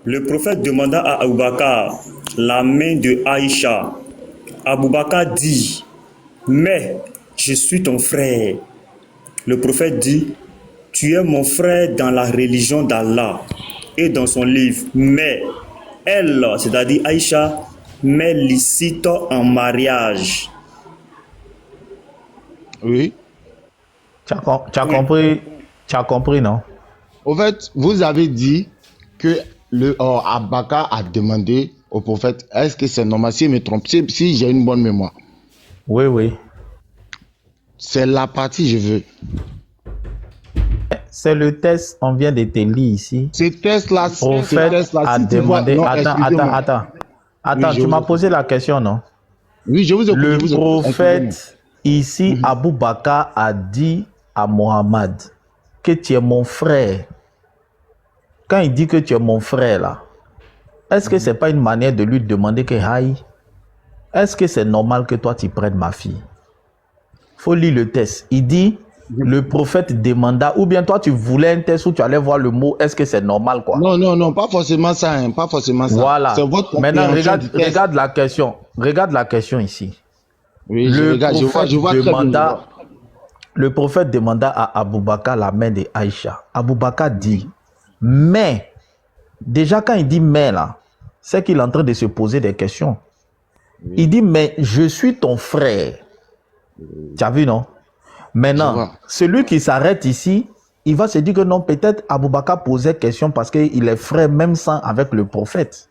Le prophète demanda à Aboubakar la main de Aïcha. Aboubakar dit, mais je suis ton frère. Le prophète dit, tu es mon frère dans la religion d'Allah et dans son livre, mais elle, c'est-à-dire Aïcha, m'est licite en mariage. Oui. Tu as compris, non? Au fait, vous avez dit que le Abaka a demandé au prophète, est-ce que c'est normal? Si je me trompe, si j'ai une bonne mémoire. Oui, oui. C'est la partie je veux. C'est le test, on vient de te lire ici. Ce test-là, Le prophète a demandé... Attends, Oui, tu m'as posé la question, non? Oui, je vous écoute. Le prophète, ici, Abou Bakar a dit à Mohammed que tu es mon frère. Quand il dit que tu es mon frère, là, est-ce que ce n'est pas une manière de lui demander que, aïe, est-ce que c'est normal que toi, tu prennes ma fille? Il faut lire le test. Il dit, le prophète demanda, ou bien toi, tu voulais un test où tu allais voir le mot, est-ce que c'est normal, quoi? Non, pas forcément ça, hein, pas forcément ça. Voilà. C'est votre Maintenant, compréhension regarde la question. Regarde la question ici. Oui, je vois très bien. Le prophète demanda à Abou Bakar la main de Aïcha. Abou Bakar dit, mais, déjà quand il dit mais là, c'est qu'il est en train de se poser des questions. Oui. Il dit, mais je suis ton frère. Tu as vu, non? Maintenant, celui qui s'arrête ici, il va se dire que non, peut-être Abou Bakar posait question parce qu'il est frère même sang avec le prophète.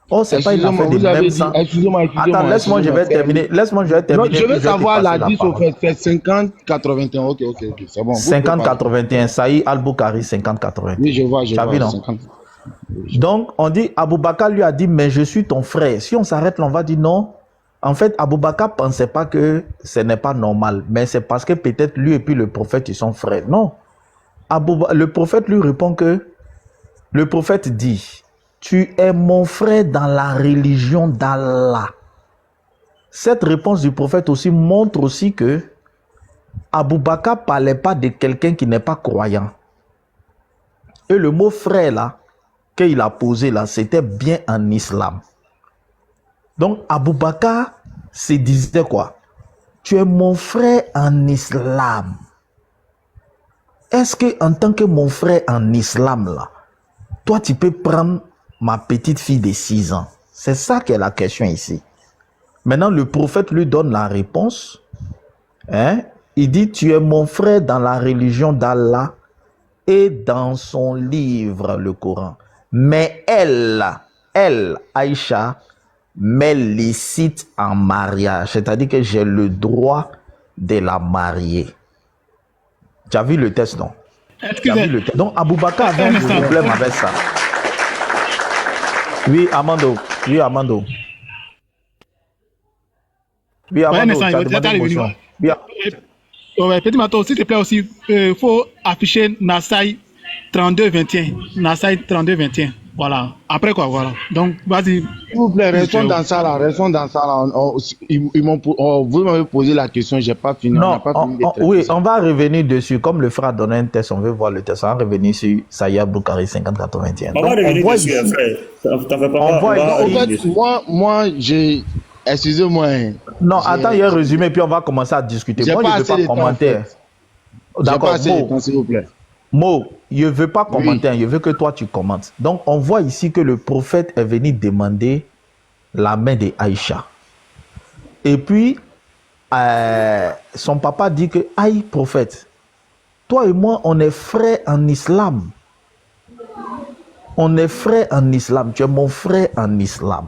Oh, c'est pas une affaire de même sang. Excusez-moi. Attends, laisse-moi, je vais terminer. Non, je veux savoir la 10 au fait. C'est 50-81. Ok, c'est bon. 50-81. Saïd Al-Bukhari, 50-81. Oui, je vois. Vu, non? Donc, on dit, Abou Bakar lui a dit, mais je suis ton frère. Si on s'arrête là, on va dire non. En fait, Abou Bakar ne pensait pas que ce n'est pas normal. Mais c'est parce que peut-être lui et puis le prophète, ils sont frères. Non. Le prophète lui répond que, le prophète dit, tu es mon frère dans la religion d'Allah. Cette réponse du prophète aussi montre aussi que Abou Bakar ne parlait pas de quelqu'un qui n'est pas croyant. Et le mot frère là, qu'il a posé là, c'était bien en islam. Donc Abou Bakar se disait quoi? Tu es mon frère en islam. Est-ce que en tant que mon frère en islam là, toi tu peux prendre ma petite fille de 6 ans? C'est ça qui est la question ici. Maintenant le prophète lui donne la réponse. Hein? Il dit, tu es mon frère dans la religion d'Allah et dans son livre, le Coran. Mais elle, Aïcha, m'est licite en mariage. C'est-à-dire que j'ai le droit de la marier. Tu as vu le test, non? Donc, Abou Bakar avait un problème avec ça. Oui, Amando. Oui, Amando, tu as demandé une motion. Ouais, petit matin, s'il te plaît aussi, faut afficher Nassai 32-21. Nassai 32-21. Voilà. Après quoi, voilà. Donc, vas-y. S'il vous plaît, restons dans ça là. Vous m'avez posé la question, j'ai pas fini. Non, oui, on va revenir dessus. Comme le frère a donné un test, on veut voir le test. On va revenir sur Saïd Al-Bukhari 50-81. On va revenir dessus, frère. T'en fais pas. Moi, j'ai... Excusez-moi. Non, attends, il y a un résumé, puis on va commencer à discuter. Moi, je ne veux pas commenter. D'accord, s'il vous plaît. Mo, je ne veux pas commenter, je veux que toi, tu commentes. Donc, on voit ici que le prophète est venu demander la main de Aïcha. Et puis, son papa dit que, aïe, prophète, toi et moi, on est frères en islam. On est frères en islam. Tu es mon frère en islam.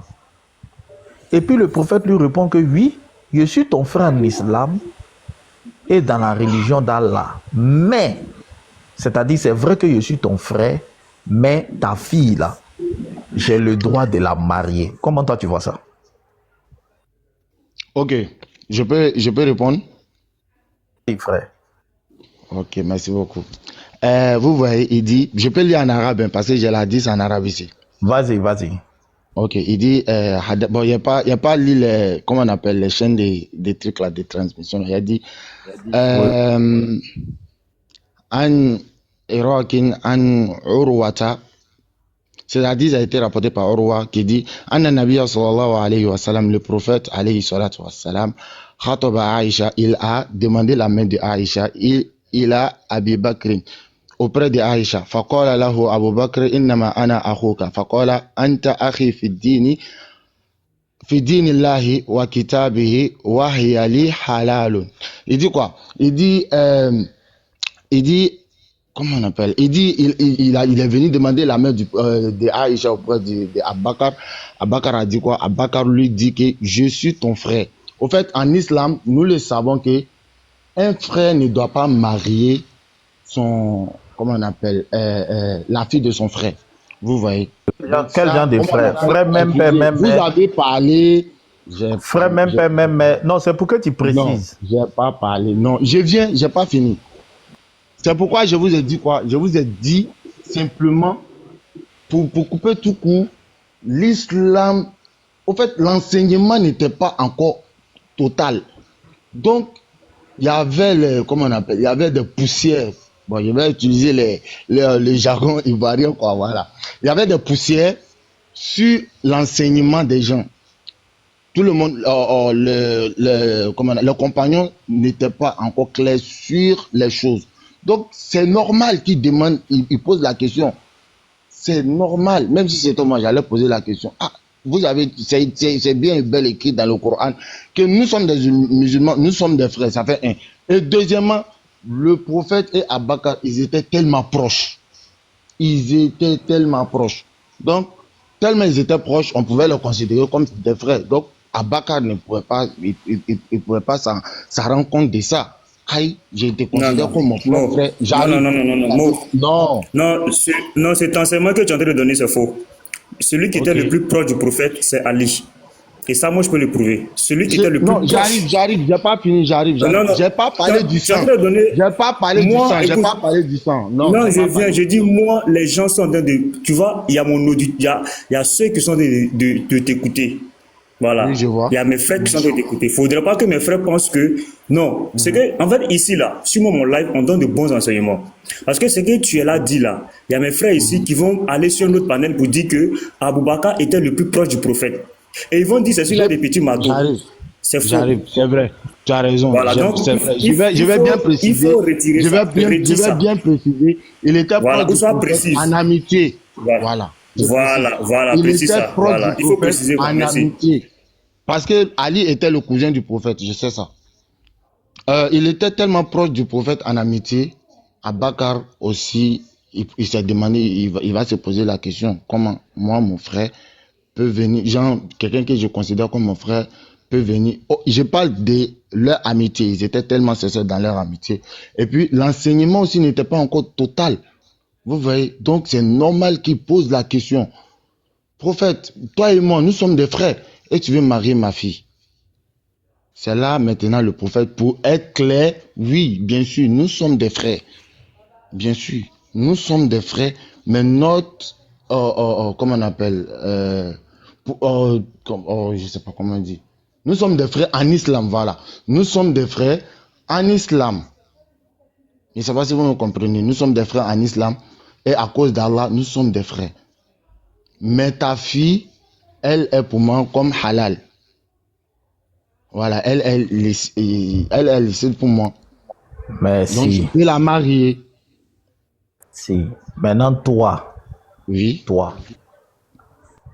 Et puis le prophète lui répond que oui, je suis ton frère en islam et dans la religion d'Allah. Mais, c'est-à-dire c'est vrai que je suis ton frère, mais ta fille là, j'ai le droit de la marier. Comment toi tu vois ça? Ok, je peux répondre? Oui, frère. Ok, merci beaucoup. Vous voyez, il dit, je peux lire en arabe hein, parce que j'ai la 10 en arabe ici. Vas-y. Ok, il dit, bon, il n'y a pas les, comment on appelle, les chaînes des trucs là, de transmission. Il a dit, an Irakin, an Urwata, Cet hadith a été rapporté par Urwa qui dit Anna Nabiya sallallahu alayhi wa sallam, le prophète alayhi salatu wa salam, khataba Aïcha, il a demandé la main de Aïcha, il a Abi Bakr auprès de Aïcha. Faqala lahu Abu Bakr innama ana akhuka. Faqala anta akhi fi dini Allahi wa kitabihi wa hiya li halalun. Il dit quoi? Il dit comment on appelle? Il dit, il est venu demander la main de Aïcha auprès de Abakar. Abakar a dit quoi? Abakar lui dit que je suis ton frère. Au fait, en islam, nous le savons que un frère ne doit pas marier son, comment on appelle, la fille de son frère. Vous voyez? Donc, Quel genre de frère? Frère, même père, même vous mère. avez parlé. Frère, même père, même mère. Non, c'est pour que tu précises. Non, j'ai pas parlé. Non, j'ai pas fini. C'est pourquoi je vous ai dit quoi? Je vous ai dit simplement, pour couper tout court, l'islam, au fait, l'enseignement n'était pas encore total. Donc, il y avait, comment on appelle, il y avait des poussières. Bon, je vais utiliser les jargons ivoiriens, quoi, voilà. Il y avait des poussières sur l'enseignement des gens. Tout le monde, le compagnon n'était pas encore clair sur les choses. Donc, c'est normal qu'il demande, il pose la question. C'est normal, même si c'est moi, j'allais poser la question. Ah, vous avez, c'est bien et bel écrit dans le Coran que nous sommes des musulmans, nous sommes des frères, ça fait un. Et deuxièmement, le prophète et Abakar, ils étaient tellement proches. Ils étaient tellement proches. Donc, tellement ils étaient proches, on pouvait les considérer comme des frères. Donc, Abakar ne pouvait pas, il pouvait pas s'en rendre compte de ça. Aïe, j'ai été considéré comme mon frère. Non, cet enseignement que tu es en train de donner, c'est faux. Celui qui était le plus proche du prophète, c'est Ali. Et ça, moi, je peux le prouver. Celui qui était le plus proche. J'arrive, j'ai pas fini, j'arrive. J'ai pas parlé du sang. J'ai pas parlé du sang, j'ai pas parlé du sang. Non, je dis, moi, les gens sont en train de. Tu vois, il y a mon audio, il y a ceux qui sont en train de t'écouter. Voilà. Oui, je vois. Il y a mes frères qui sont en train d'écouter. Il ne faudrait pas que mes frères pensent que. Non. C'est que, en fait, ici, là, sur mon live, on donne de bons enseignements. Parce que ce que tu es là dit là, il y a mes frères ici qui vont aller sur notre panel pour dire que Aboubakar était le plus proche du prophète. Et ils vont dire c'est celui-là des petits marteaux. C'est faux. J'arrive, c'est vrai. Tu as raison. Voilà, donc, je vais bien préciser. Il faut retirer ça. Je vais bien préciser. Il était proche du prophète en amitié. Voilà. Voilà, il était proche voilà. du Il faut prophète préciser en amitié. Parce que Ali était le cousin du prophète, je sais ça. Il était tellement proche du prophète en amitié. Abakar aussi, il s'est demandé, il va se poser la question, comment moi, mon frère, peut venir, genre, quelqu'un que je considère comme mon frère, peut venir. Oh, je parle de leur amitié, ils étaient tellement sincères dans leur amitié. Et puis, l'enseignement aussi n'était pas encore total. Vous voyez, donc c'est normal qu'il pose la question. Prophète, toi et moi, nous sommes des frères, et tu veux marier ma fille. C'est là maintenant le prophète, pour être clair, oui, bien sûr, nous sommes des frères. Bien sûr, nous sommes des frères, mais notre, comment on appelle, je sais pas comment on dit. Nous sommes des frères en islam, voilà. Nous sommes des frères en islam. Je ne sais pas si vous me comprenez. Nous sommes des frères en islam. Et à cause d'Allah, nous sommes des frères. Mais ta fille, elle est pour moi comme halal. Voilà, elle décide pour moi. Mais donc, je peux la marier. Si. Maintenant, toi. Oui. Toi.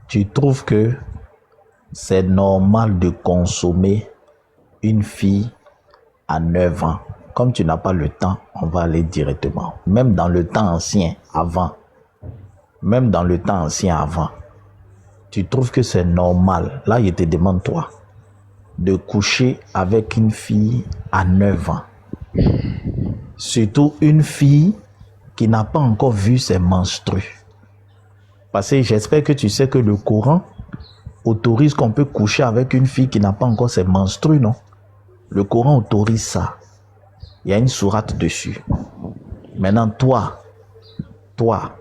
Tu trouves que c'est normal de consommer une fille à 9 ans? Comme tu n'as pas le temps, on va aller directement. Même dans le temps ancien, avant. Même dans le temps ancien, avant. Tu trouves que c'est normal? Là, je te demande, toi, de coucher avec une fille à 9 ans. Surtout une fille qui n'a pas encore vu ses menstrues. Parce que j'espère que tu sais que le Coran autorise qu'on peut coucher avec une fille qui n'a pas encore ses menstrues, non? Le Coran autorise ça. Il y a une sourate dessus. Maintenant, toi,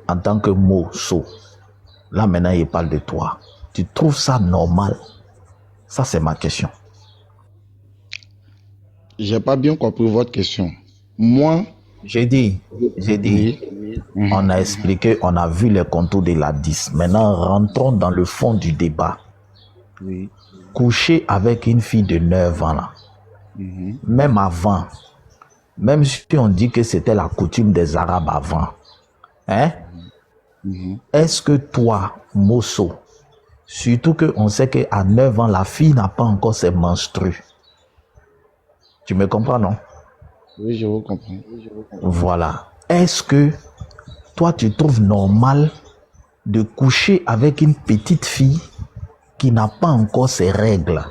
en tant que Mosso, là maintenant il parle de toi. Tu trouves ça normal? Ça, c'est ma question. J'ai pas bien compris votre question. Moi, J'ai dit, Oui. on a expliqué, on a vu les contours de la 10. Maintenant, rentrons dans le fond du débat. Oui. Coucher avec une fille de 9 ans, là, même avant, même si on dit que c'était la coutume des Arabes avant, hein? Est-ce que toi, Mosso, surtout qu'on sait qu'à 9 ans, la fille n'a pas encore ses menstrues. Tu me comprends, non? Oui, je vous comprends. Voilà. Est-ce que toi, tu trouves normal de coucher avec une petite fille qui n'a pas encore ses règles?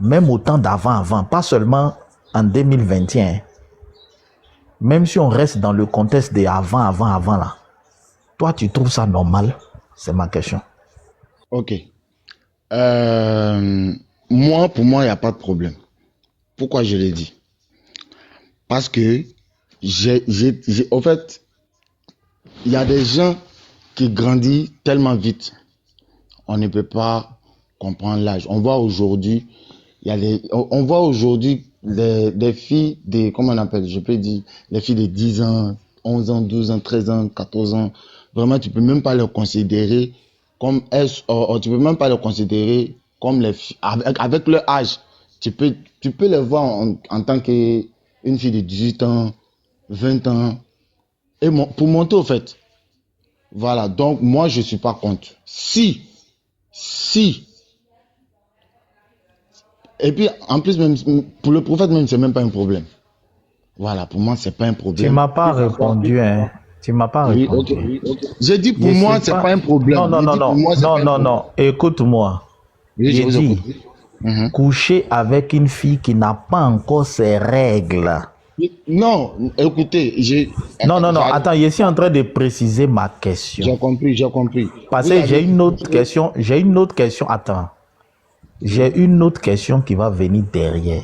Même au temps d'avant, pas seulement en 2021. Même si on reste dans le contexte des avant là. Toi, tu trouves ça normal? C'est ma question. Ok. Moi, pour moi, il n'y a pas de problème. Pourquoi je l'ai dit? Parce que, en fait, il y a des gens qui grandissent tellement vite. On ne peut pas comprendre l'âge. On voit aujourd'hui, on voit aujourd'hui des filles, comment on appelle, je peux dire, les filles de 10 ans, 11 ans, 12 ans, 13 ans, 14 ans. Vraiment, tu peux même pas les considérer comme tu peux même pas les considérer comme les filles, avec leur âge. Tu peux les voir en tant qu'une fille de 18 ans, 20 ans, et pour monter au fait. Voilà, donc moi je suis pas contre. Si, et puis en plus même pour le prophète même c'est même pas un problème. Voilà, pour moi c'est pas un Tu problème. m'as pas répondu, hein. Tu m'as pas Oui, répondu. ok. J'ai dit pour Je moi sais c'est pas un problème. Non, non, J'ai non, dit pour non, moi, c'est non, pas un non, problème. non. Écoute-moi. Oui, je J'ai vous écoute. dit, coucher avec une fille qui n'a pas encore ses règles. Non, écoutez, Non, non, non. Attends, je suis en train de préciser ma question. j'ai compris. Parce Vous que avez j'ai une dit- autre question. J'ai une autre question. Attends. J'ai une autre question qui va venir derrière.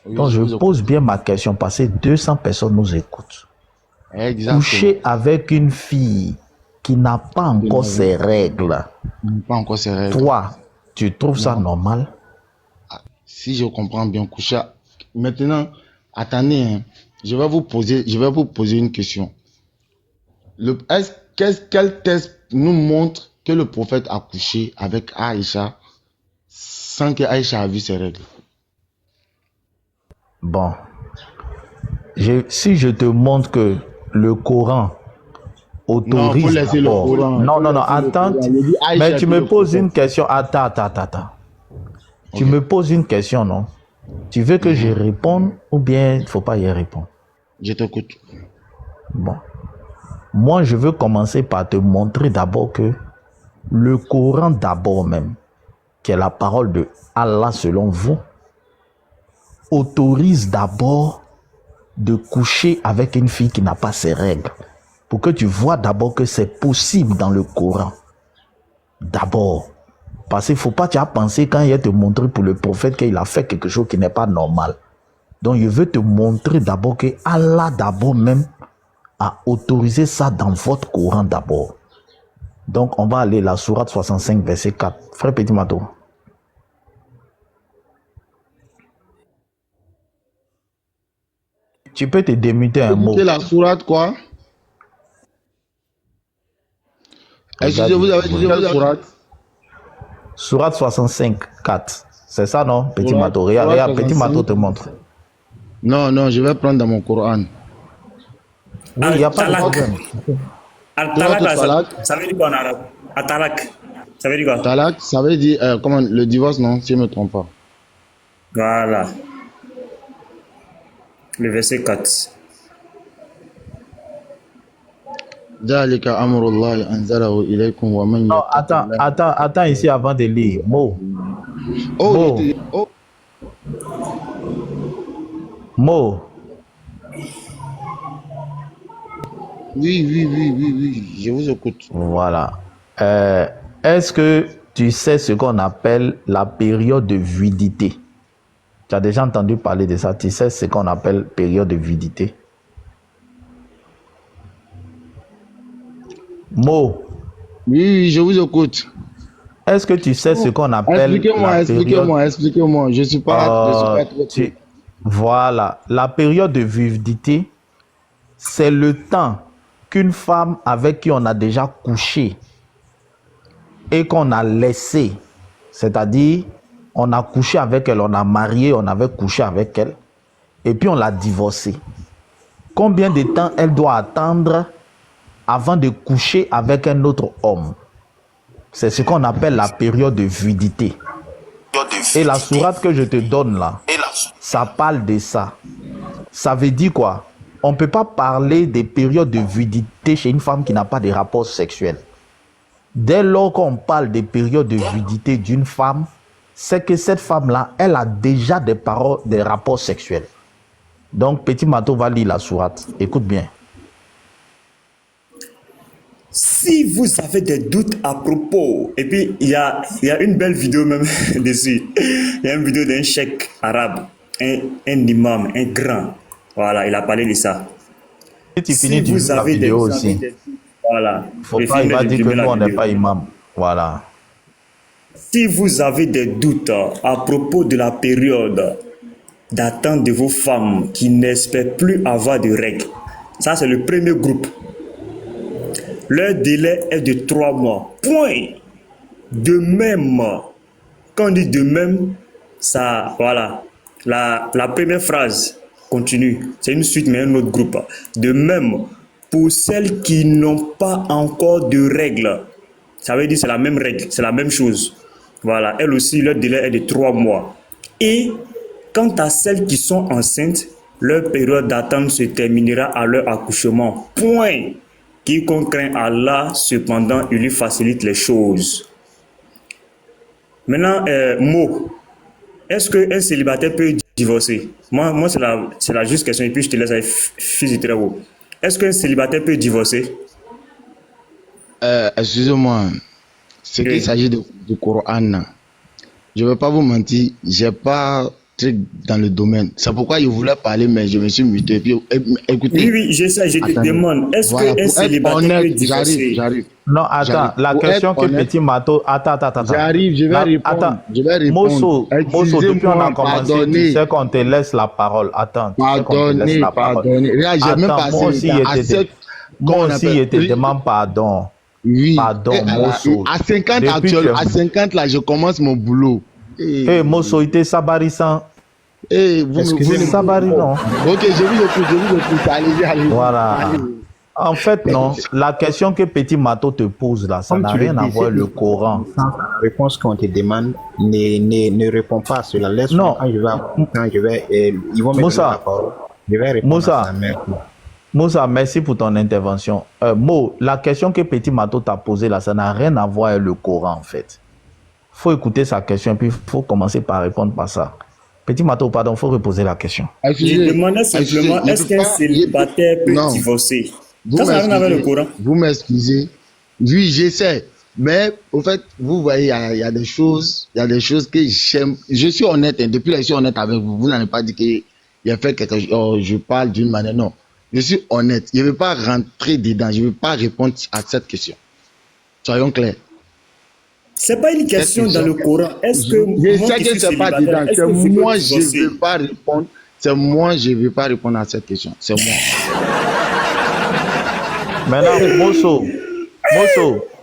Oui, Donc, je vous écoute. pose bien ma question parce que 200 personnes nous écoutent. Exactement. Coucher avec une fille qui n'a pas encore ses règles, Pas encore ses règles. toi, tu trouves ça Non. normal? Si je comprends bien, coucher. Maintenant, attendez, hein. Je vais vous poser une question. Quel test nous montre que le prophète a couché avec Aïcha sans que Aïcha a vu ses règles? Bon. Si je te montre que le Coran Non, autorise faut laisser le d'abord. Coran. Non, Faut non, non, laisser le attends. Coran. Il dit Aïcha Mais tu que me le poses prophète. une question. Attends. Tu Ok. me poses une question, non? Tu veux que je réponde ou bien il ne faut pas y répondre? Je t'écoute. Bon. Moi, je veux commencer par te montrer d'abord que le Coran d'abord même, qui est la parole de Allah selon vous, autorise d'abord de coucher avec une fille qui n'a pas ses règles. Pour que tu vois d'abord que c'est possible dans le Coran. D'abord. Parce qu'il ne faut pas te penser quand il a te montrer pour le prophète qu'il a fait quelque chose qui n'est pas normal. Donc je veux te montrer d'abord que Allah d'abord même a autorisé ça dans votre Coran d'abord. Donc on va aller la sourate 65 verset 4. Frère Petit Mato. Tu peux te démuter un mot. C'est la sourate quoi? Excusez-vous, vous avez dit quelle sourate? Sourate 65, 4. C'est ça, non, Petit Sourate- Mato? Regarde, sourate regarde, Petit 65. Mato te montre. Non, je vais prendre dans mon Coran. Oui, il n'y a pas de Al-Talaq. problème. Al-Talaq, là, Talaq. ça veut dire quoi en arabe? Al-Talaq. Ça veut dire quoi? Talak, ça veut dire comment le divorce, non, si je ne me trompe pas. Voilà. Le verset 4. ذلك أمر الله أنزله إليكم ومن Non, يتق الله. attends ici avant de lire. Mo, Oh, Bon. Mo, oui, je vous écoute. voilà. Est-ce que tu sais ce qu'on appelle la période de vividité? Tu as déjà entendu parler de ça? Tu sais ce qu'on appelle période de vividité? Mo, Oui, je vous écoute. est-ce que tu sais ce qu'on appelle Expliquez-moi, la expliquez-moi, période... expliquez-moi. Je suis pas trop. Voilà. La période de vividité, c'est le temps qu'une femme avec qui on a déjà couché et qu'on a laissé, c'est-à-dire on a couché avec elle, on a marié, on avait couché avec elle, et puis on l'a divorcée. Combien de temps elle doit attendre avant de coucher avec un autre homme? C'est ce qu'on appelle la période de vividité. Et la sourate que je te donne là, ça parle de ça. Ça veut dire quoi? On ne peut pas parler des périodes de vividité chez une femme qui n'a pas de rapport sexuel. Dès lors qu'on parle des périodes de vividité d'une femme, c'est que cette femme-là, elle a déjà des rapports sexuels. Donc, Petit Mato va lire la sourate. Écoute bien. Si vous avez des doutes à propos, et puis il y a une belle vidéo même dessus. Il y a une vidéo d'un cheikh arabe, un imam, un grand. Voilà, il a parlé de ça. Si tu finis, tu la vidéo aussi. Voilà. Faut pas, il va dire que nous, on n'est pas imam. Voilà. Si vous avez des doutes à propos de la période d'attente de vos femmes qui n'espèrent plus avoir de règles, ça c'est le premier groupe. Leur délai est de 3 mois. Point. De même, quand on dit de même, ça, voilà. La première phrase continue. C'est une suite, mais un autre groupe. De même, pour celles qui n'ont pas encore de règles, ça veut dire c'est la même règle, c'est la même chose. Voilà. Elles aussi, leur délai est de 3 mois. Et quant à celles qui sont enceintes, leur période d'attente se terminera à leur accouchement. Point. Quiconque craint Allah, cependant, il lui facilite les choses. Maintenant, Mo, est-ce qu'un célibataire peut divorcer? Moi c'est la juste question, et puis je te laisse avec fils de travaux. Est-ce qu'un célibataire peut divorcer? Excusez-moi, ce qu'il s'agit du Coran, je ne vais pas vous mentir, j'ai pas très dans le domaine. C'est pourquoi je voulais parler, mais je me suis muté. Puis, écoutez. Oui, je sais, je te demande, est-ce qu'un célibataire peut divorcer? J'arrive. Non, attends, la question que Petit Mato... Attends. J'arrive, je vais répondre. Attends, je vais répondre. Mosso, depuis on a commencé, tu sais qu'on te laisse la parole. Attends, pardonnez. Regarde, j'ai même passé moi aussi, je te demande pardon. Oui. Pardon, Mosso. À 50 actuellement, à 50 là, je commence mon boulot. Mosso, il était sabarissant. Vous Sabari, non. Ok, je vous écoute. Allez. Voilà. En fait, non. La question que Petit Mato te pose là, ça n'a rien à voir avec le Coran. La réponse qu'on te demande ne répond pas à cela. Laisse-moi quand je vais, ils vont me donner la parole. Je vais répondre à sa mère. Moussa, merci pour ton intervention. Mo, la question que Petit Mato t'a posée là, ça n'a rien à voir avec le Coran en fait. Faut écouter sa question, puis il faut commencer par répondre par ça. Petit Mato, pardon, il faut reposer la question. Je demandais simplement, est-ce qu'un célibataire peut divorcer? Ça n'a rien avec le Coran. Vous m'excusez. Oui, j'essaie. Mais, au fait, vous voyez, il y a des choses que j'aime. Je suis honnête, depuis là, je suis honnête avec vous. Vous n'avez pas dit qu'il y a fait quelque chose, je parle d'une manière. Non. Je suis honnête. Je ne veux pas rentrer dedans. Je ne veux pas répondre à cette question. Soyons clairs. C'est pas une question dans le Coran. Est-ce que je sais que c'est pas dedans. C'est moi, je ne veux pas répondre. C'est moi, je ne veux pas répondre à cette question. C'est moi. Maintenant, Mosso,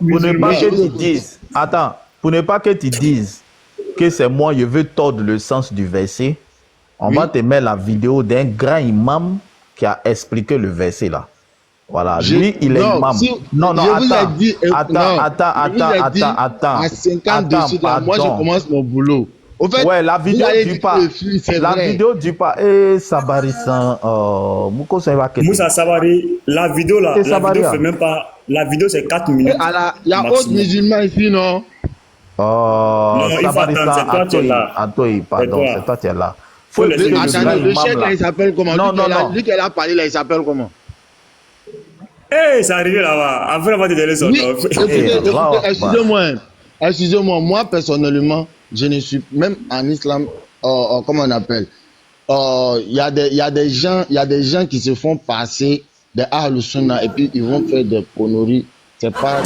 pour ne pas que tu dises, attends, pour ne pas que tu dises que c'est moi, je veux tordre le sens du verset, on va te mettre la vidéo d'un grand imam qui a expliqué le verset là. Voilà, lui, il est imam. Non, attends. À 50 dessus, moi, je commence mon boulot. Au fait, ouais, la vidéo du pas. La vidéo du pas. Sabarisan, Moussa Sabari, la vidéo là, la vidéo fait même pas. La vidéo c'est 4 minutes. Il y a autre musulman ici, non? Non, Sabarisan, c'est toi qui es là. Pardon, c'est toi qui es là. Attendez, le chef là, il s'appelle comment? Lui qui a parlé là, il s'appelle comment? C'est arrivé là-bas. Après, on va te donner son nom. Excusez-moi, moi personnellement, je ne suis même en islam, comment on appelle? Il y a des gens qui se font passer des Ahlus Sunnah et puis ils vont faire des conneries. C'est pas.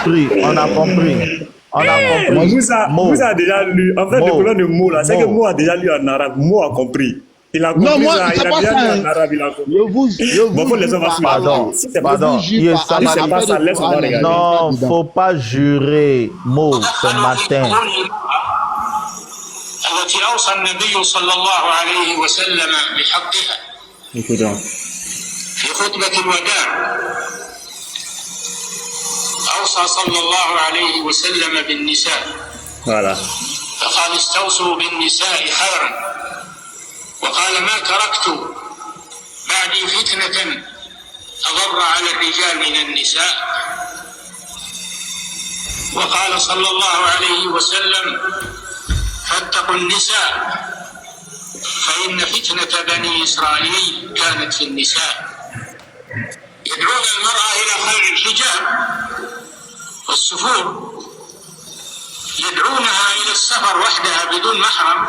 On a compris. On a compris. Vous a déjà lu. En fait, le problème de Mo là, c'est que Mo a déjà lu en arabe. Mo a compris. Il a compris moi, ça. Il a bien lu en arabe. Il a compris. Bon, faut les hommes pardon. Si c'est Pardon. pas ça, laisse moi regarder. Non, faut pas jurer. Mo, ce matin. التي أوصى النبي صلى الله عليه وسلم بحقها في خطبة الوداع أوصى صلى الله عليه وسلم بالنساء فقال استوصوا بالنساء خيرا وقال ما تركت بعدي فتنة أضر على الرجال من النساء وقال صلى الله عليه وسلم فاتقوا النساء فإن فتنة بني إسرائيل كانت في النساء يدعون المرأة إلى خير الحجاب والسفور يدعونها إلى السفر وحدها بدون محرم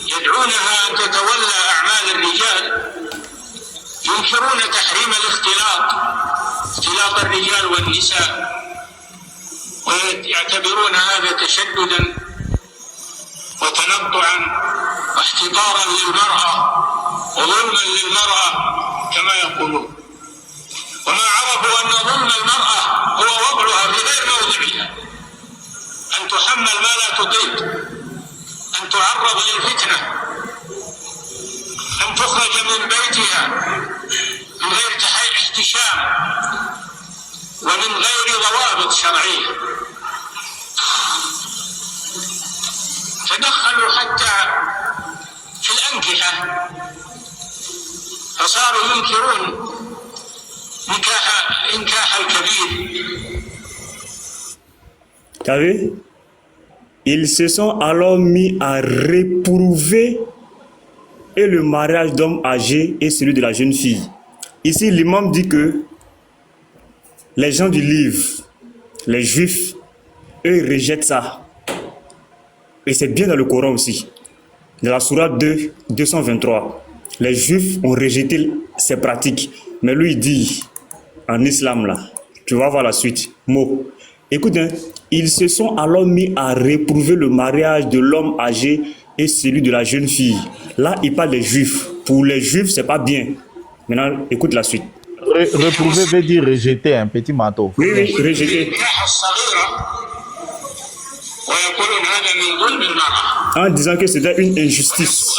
يدعونها أن تتولى أعمال الرجال ينكرون تحريم اختلاط الرجال والنساء ويعتبرون هذا تشددا وتنطعا واحتقارا للمرأة وظلما للمرأة كما يقولون وما عرفوا أن ظلم المرأة هو وضعها في غير موضعها أن تحمل ما لا تطيق أن تعرض للفتنة أن تخرج من بيتها من غير احتشام ومن غير ضوابط شرعية تدخلوا حتى في الأنكحة فصاروا ينكرون نكاح الكبير. T'as vu? Ils se sont alors mis à réprouver et le mariage d'homme âgé et celui de la jeune fille. Ici, l'imam dit que les gens du livre, les juifs, eux, ils rejettent ça. Et c'est bien dans le Coran aussi. Dans la sourate 2, 223, les juifs ont rejeté ces pratiques. Mais lui, il dit, en islam là, tu vas voir la suite, mot. Écoute, hein, ils se sont alors mis à réprouver le mariage de l'homme âgé et celui de la jeune fille. Là, il parle des juifs. Pour les juifs, c'est pas bien. Maintenant, écoute la suite. Réprouver veut dire rejeter, un petit manteau. Oui, oui, rejeter. En disant que c'était une injustice.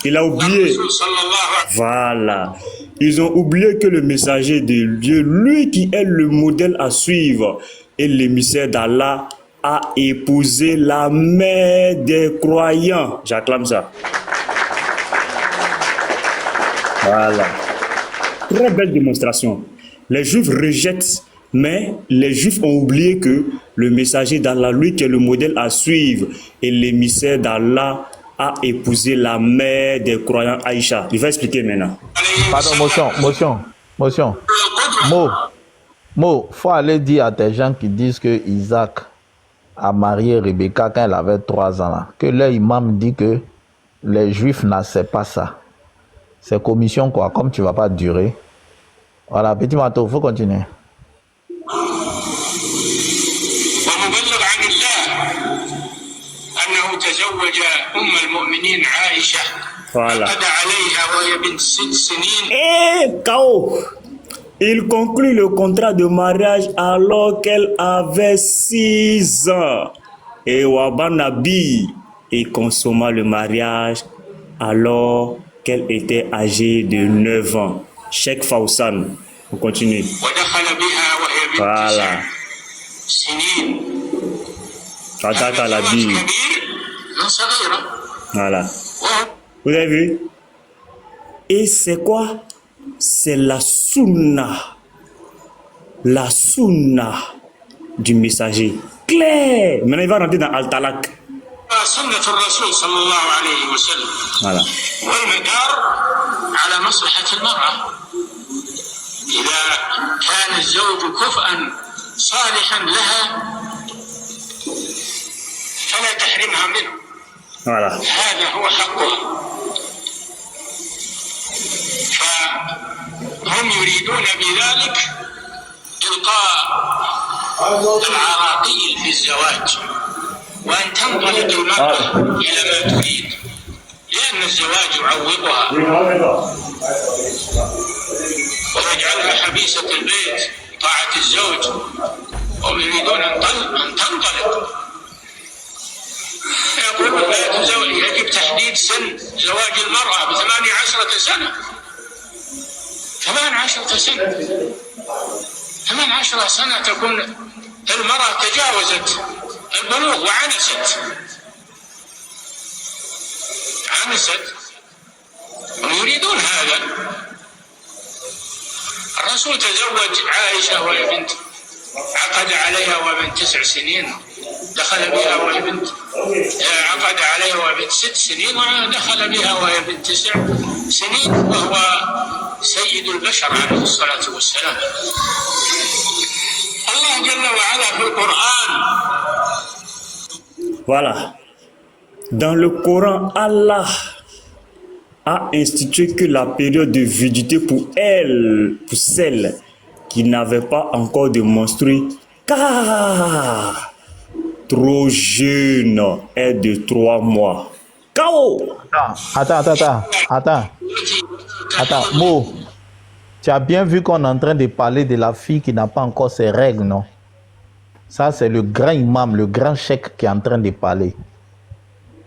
Il a oublié. Voilà. Ils ont oublié que le messager de Dieu, lui qui est le modèle à suivre et l'émissaire d'Allah, a épousé la mère des croyants. J'acclame ça. Voilà. Très belle démonstration. Les Juifs rejettent, mais les Juifs ont oublié que le messager d'Allah, lui qui est le modèle à suivre et l'émissaire d'Allah, a épousé la mère des croyants Aïcha. Il va expliquer maintenant. Pardon, motion. Mo, faut aller dire à tes gens qui disent que Isaac a marié Rebecca quand elle avait 3 ans, là, que leur imam dit que les Juifs n'acceptent pas ça. C'est commission quoi, comme tu ne vas pas durer. Voilà, petit matou, il faut continuer. Voilà. Et K.O. Il conclut le contrat de mariage alors qu'elle avait 6 ans. Et Wabanabi, il consomma le mariage alors qu'elle était âgée de 9 ans. Cheikh Fawsan. On continue. Voilà. Fatata la Bible. Voilà. Vous avez vu? Et c'est quoi? C'est la sunna. La sunna du messager. Claire. Maintenant, il va rentrer dans Al-Talak. Voilà. إذا كان الزوج كفءا صالحا لها فلا تحرمها منه. Voilà. هذا هو حقها. فهم يريدون بذلك إلقاء العراقيل في الزواج، وأن تنطلق المرأة إلى ما تريد، لأن الزواج يعوقها ويجعلها حبيسة البيت طاعة الزوج، هم يريدون أن تنطلق. يقولون لا تزوج، يجب تحديد سن زواج المرأة ب18 سنة. 18 سنة تكون المرأة تجاوزت البلوغ وعنست. هم يريدون هذا. الرسول تزوج عائشة وهي بنت، عقد عليها وهي بنت 9 سنين، دخل بها وهي بنت، عقد عليها وهي بنت 6 سنين، ودخل بها وهي بنت 9 سنين، وهو سيد البشر عليه الصلاة والسلام. الله جل وعلا في القرآن. Voilà. Dans le Coran, Allah a institué que la période de viduité pour celles qui n'avaient pas encore de menstrues, car trop jeune, est de 3 mois. KO! Attends. Mo, tu as bien vu qu'on est en train de parler de la fille qui n'a pas encore ses règles, non? Ça, c'est le grand imam, le grand cheikh qui est en train de parler.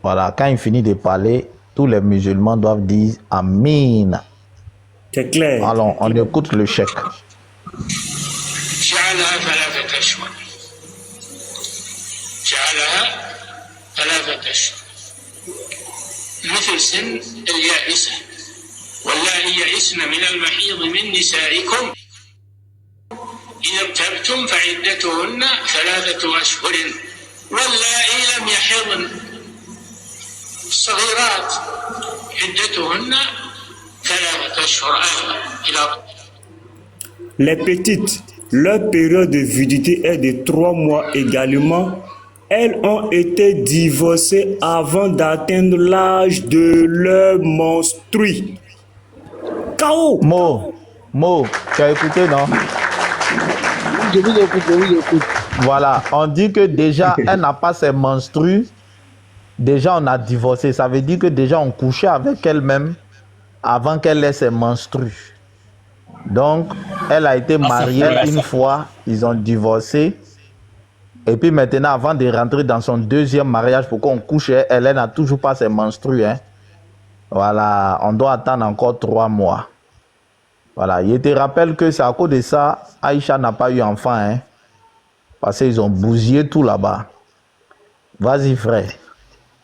Voilà, quand il finit de parler, tous les musulmans doivent dire Amin. C'est clair. Alors, on écoute le cheikh. مثل سن اليائسة واللائي يئسن من المحيض من نسائكم إن ارتبتم فعدتهن 3 أشهر واللائي لم يحضن الصغيرات عدتهن 3 أشهر إلى. Les petites, leur période de viduité est de 3 mois également. Elles ont été divorcées avant d'atteindre l'âge de leur menstru. KO! Mo, tu as écouté, non? Je vous écoute. Voilà, on dit que déjà, elle n'a pas ses menstrues. Déjà, on a divorcé. Ça veut dire que déjà, on couchait avec elle-même avant qu'elle ait ses menstrues. Donc, elle a été mariée une fois, ils ont divorcé. Et puis maintenant, avant de rentrer dans son deuxième mariage, pour qu'on couche, elle n'a toujours pas ses menstrues. Hein. Voilà, on doit attendre encore 3 mois. Voilà, je te rappelle que c'est à cause de ça, Aïcha n'a pas eu enfant. Hein, parce qu'ils ont bousillé tout là-bas. Vas-y, frère.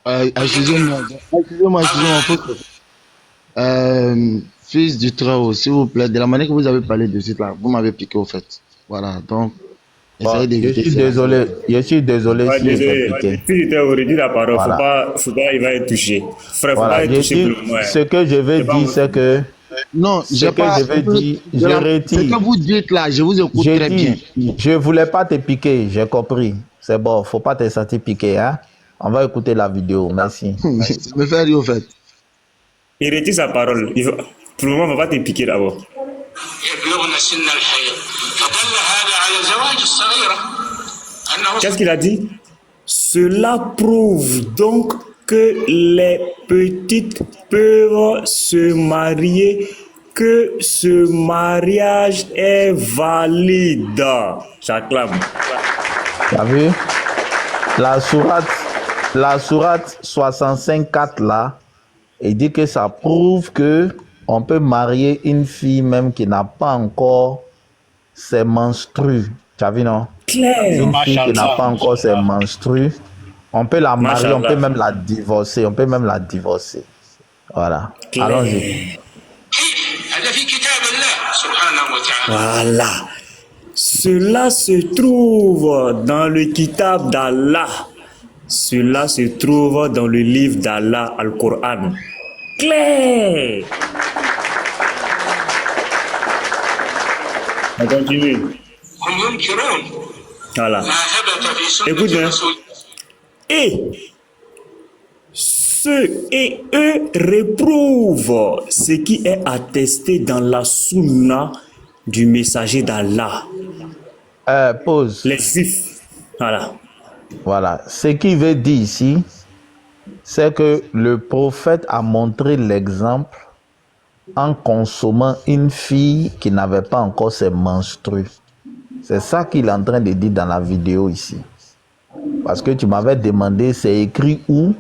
Excusez-moi. Fils du Très-Haut, s'il vous plaît, de la manière que vous avez parlé de suite là, vous m'avez piqué au fait. Voilà, donc, essayez d'éviter. Je suis désolé si j'ai piqué. Si tu as dit la parole, voilà. Faut pas, il va être touché. Frère, faut pas être touché pour le moins. Ce que je veux dire, c'est que. Non, je retire. Ce que vous dites là, je vous écoute très bien. Je voulais pas te piquer, j'ai compris. C'est bon, faut pas te sentir piqué, hein. On va écouter la vidéo, merci. Ça me fait rire au fait. Il retire sa parole. Pour le moment, on va pas te piquer d'abord. Qu'est-ce qu'il a dit? Cela prouve donc que les petites peuvent se marier, que ce mariage est valide. J'acclame. Tu as vu? La sourate 65.4 là, il dit que ça prouve que on peut marier une fille même qui n'a pas encore ses menstrues. Tu as vu, non? Claire. Une fille qui n'a pas encore ses menstrues. On peut la marier, on peut même la divorcer. Voilà. Allons-y. Voilà. Cela se trouve dans le kitab d'Allah. Cela se trouve dans le livre d'Allah, Al-Qur'an. Claire. On continue. Voilà. Écoute bien. Et eux réprouvent ce qui est attesté dans la sunna du messager d'Allah. Pause. Les juifs. Voilà. Voilà. Ce qu'il veut dire ici, c'est que le prophète a montré l'exemple en consommant une fille qui n'avait pas encore ses menstrues. C'est ça qu'il est en train de dire dans la vidéo ici. Parce que tu m'avais demandé, c'est écrit où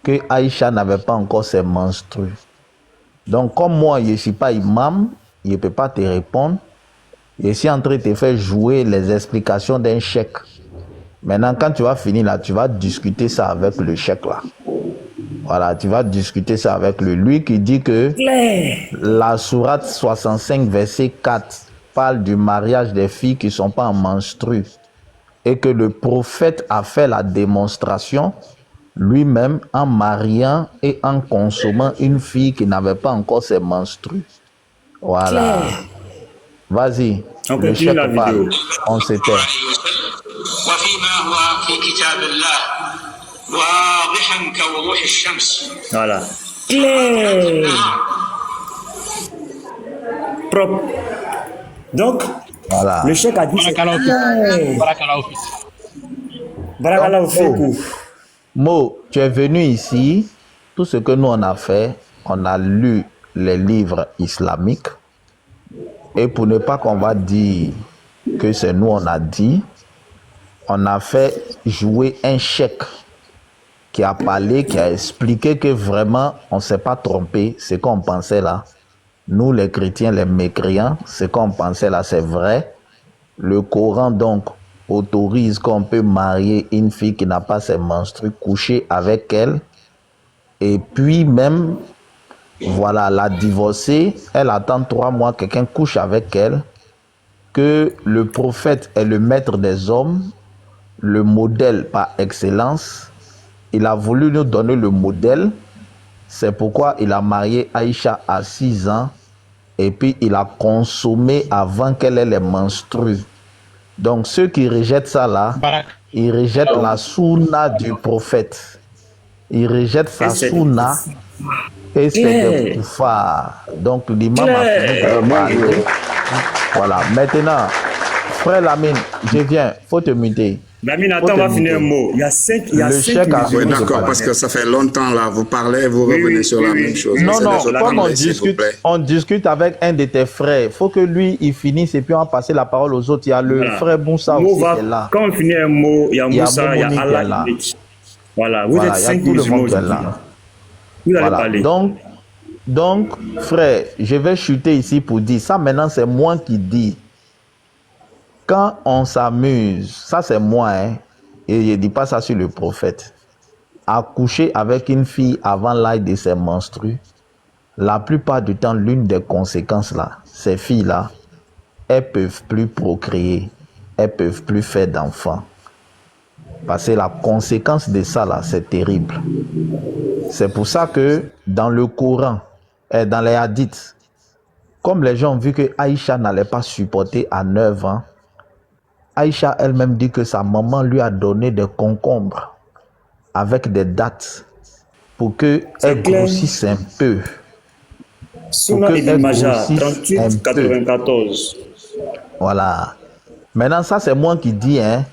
que Aïcha n'avait pas encore ses menstrues. Donc, comme moi, je ne suis pas imam, je ne peux pas te répondre. Je suis en train de te faire jouer les explications d'un chèque. Maintenant, quand tu vas finir là, tu vas discuter ça avec le chèque là. Voilà, tu vas discuter ça avec lui qui dit que la sourate 65, verset 4 parle du mariage des filles qui ne sont pas en menstrues et que le prophète a fait la démonstration lui-même en mariant et en consommant une fille qui n'avait pas encore ses menstrues. Voilà. Vas-y. On le continue la parle. vidéo. On s'était. Voilà. Clair. Propre. Donc, Voilà. le chèque a dit Barakallahu fikou. Mo, tu es venu ici, tout ce que nous on a fait, on a lu les livres islamiques et pour ne pas qu'on va dire que c'est nous on a dit, on a fait jouer un chèque qui a parlé, qui a expliqué que vraiment on ne s'est pas trompé, ce qu'on pensait là. Nous les chrétiens, les mécréants, ce qu'on pensait là c'est vrai. Le Coran donc autorise qu'on peut marier une fille qui n'a pas ses menstrues, coucher avec elle et puis même voilà, la divorcer, elle attend 3 mois, quelqu'un couche avec elle, que le prophète est le maître des hommes, le modèle par excellence. Il a voulu nous donner le modèle, c'est pourquoi il a marié Aïcha à 6 ans et puis il a consommé avant qu'elle ait les menstrues. Donc ceux qui rejettent ça là, ils rejettent la sunna du prophète. Ils rejettent sa sunna et c'est des koufars. Donc l'imam a fini de parler. Voilà. Maintenant, frère Lamine, je viens, faut te muter. Lamine, attends, on va finir un mot. Il y a 5 Oui, d'accord, parce que ça fait longtemps là, vous parlez, vous revenez sur la même chose. Non, comme on discute avec un de tes frères, il faut que lui, il finisse et puis on va passer la parole aux autres. Il y a le frère Moussa aussi qui est là. Quand on finit un mot, il y a Moussa, il y a Allah. Voilà, vous êtes 5 musulmans là. Vous allez parler. Donc, frère, je vais chuter ici pour dire ça. Maintenant, c'est moi qui dis. Quand on s'amuse, ça c'est moi, hein, et je ne dis pas ça sur le prophète, à coucher avec une fille avant l'âge de ses menstrues, la plupart du temps, l'une des conséquences là, ces filles-là, elles ne peuvent plus procréer, elles ne peuvent plus faire d'enfants. Parce que la conséquence de ça là, c'est terrible. C'est pour ça que dans le Coran et dans les hadiths, comme les gens ont vu que Aïcha n'allait pas supporter à 9 ans, Aïcha elle-même dit que sa maman lui a donné des concombres avec des dattes pour qu'elle grossisse un peu. Sunan Ibn Majah, 38-94. Voilà. Maintenant, ça c'est moi qui dis, hein.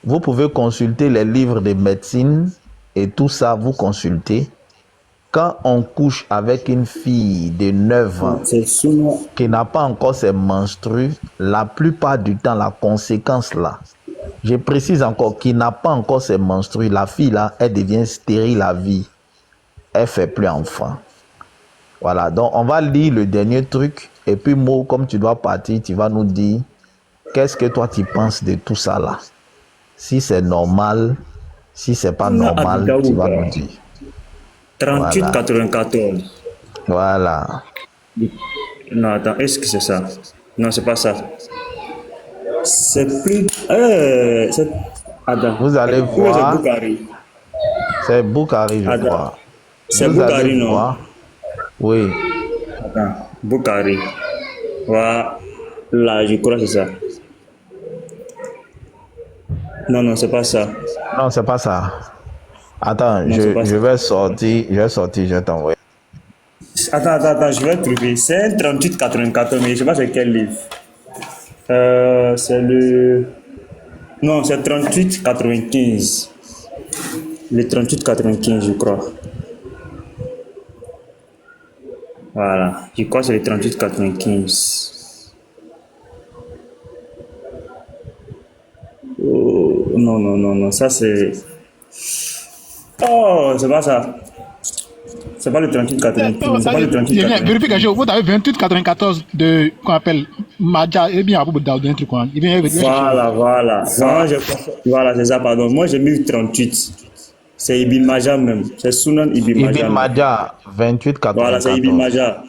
Vous pouvez consulter les livres de médecine et tout ça, vous consultez. Quand on couche avec une fille de 9 ans qui n'a pas encore ses menstrues, la plupart du temps, la conséquence là, je précise encore, qui n'a pas encore ses menstrues, la fille là, elle devient stérile à vie. Elle ne fait plus enfant. Voilà, donc on va lire le dernier truc et puis Mo, comme tu dois partir, tu vas nous dire qu'est-ce que toi tu penses de tout ça là. Si c'est normal, si c'est pas normal, tu vas nous dire. 38-94. Voilà. Non, attends, est-ce que c'est ça? Non, c'est pas ça. C'est plus... Attends. Vous allez voir. C'est Boukari, je crois. C'est Boukari, non? Voir. Oui. Attends, Boukari. Voilà, je crois que c'est ça. Non, c'est pas ça. Non, c'est pas ça. Attends, non, je vais sortir, je vais t'envoyer. Attends, je vais trouver. C'est un 38-94, mais je ne sais pas c'est quel livre. C'est le... Non, c'est 38,95. Le 38,95, je crois. Voilà, je crois que c'est le 38,95. Oh, non, non, non, non, ça c'est... Oh, c'est pas ça. C'est pas le 38,95. C'est pas le 38,95. Vérification, vous avez 28,94 de, qu'on appelle Madja, et bien Abou Daoud, un truc quoi. Voilà, voilà. Voilà, c'est ça, pardon. Moi j'ai mis 38. C'est Ibn Majah même. C'est Sunan Ibn Majah. Ibn Majah, 28,94. Voilà, c'est Ibn Majah.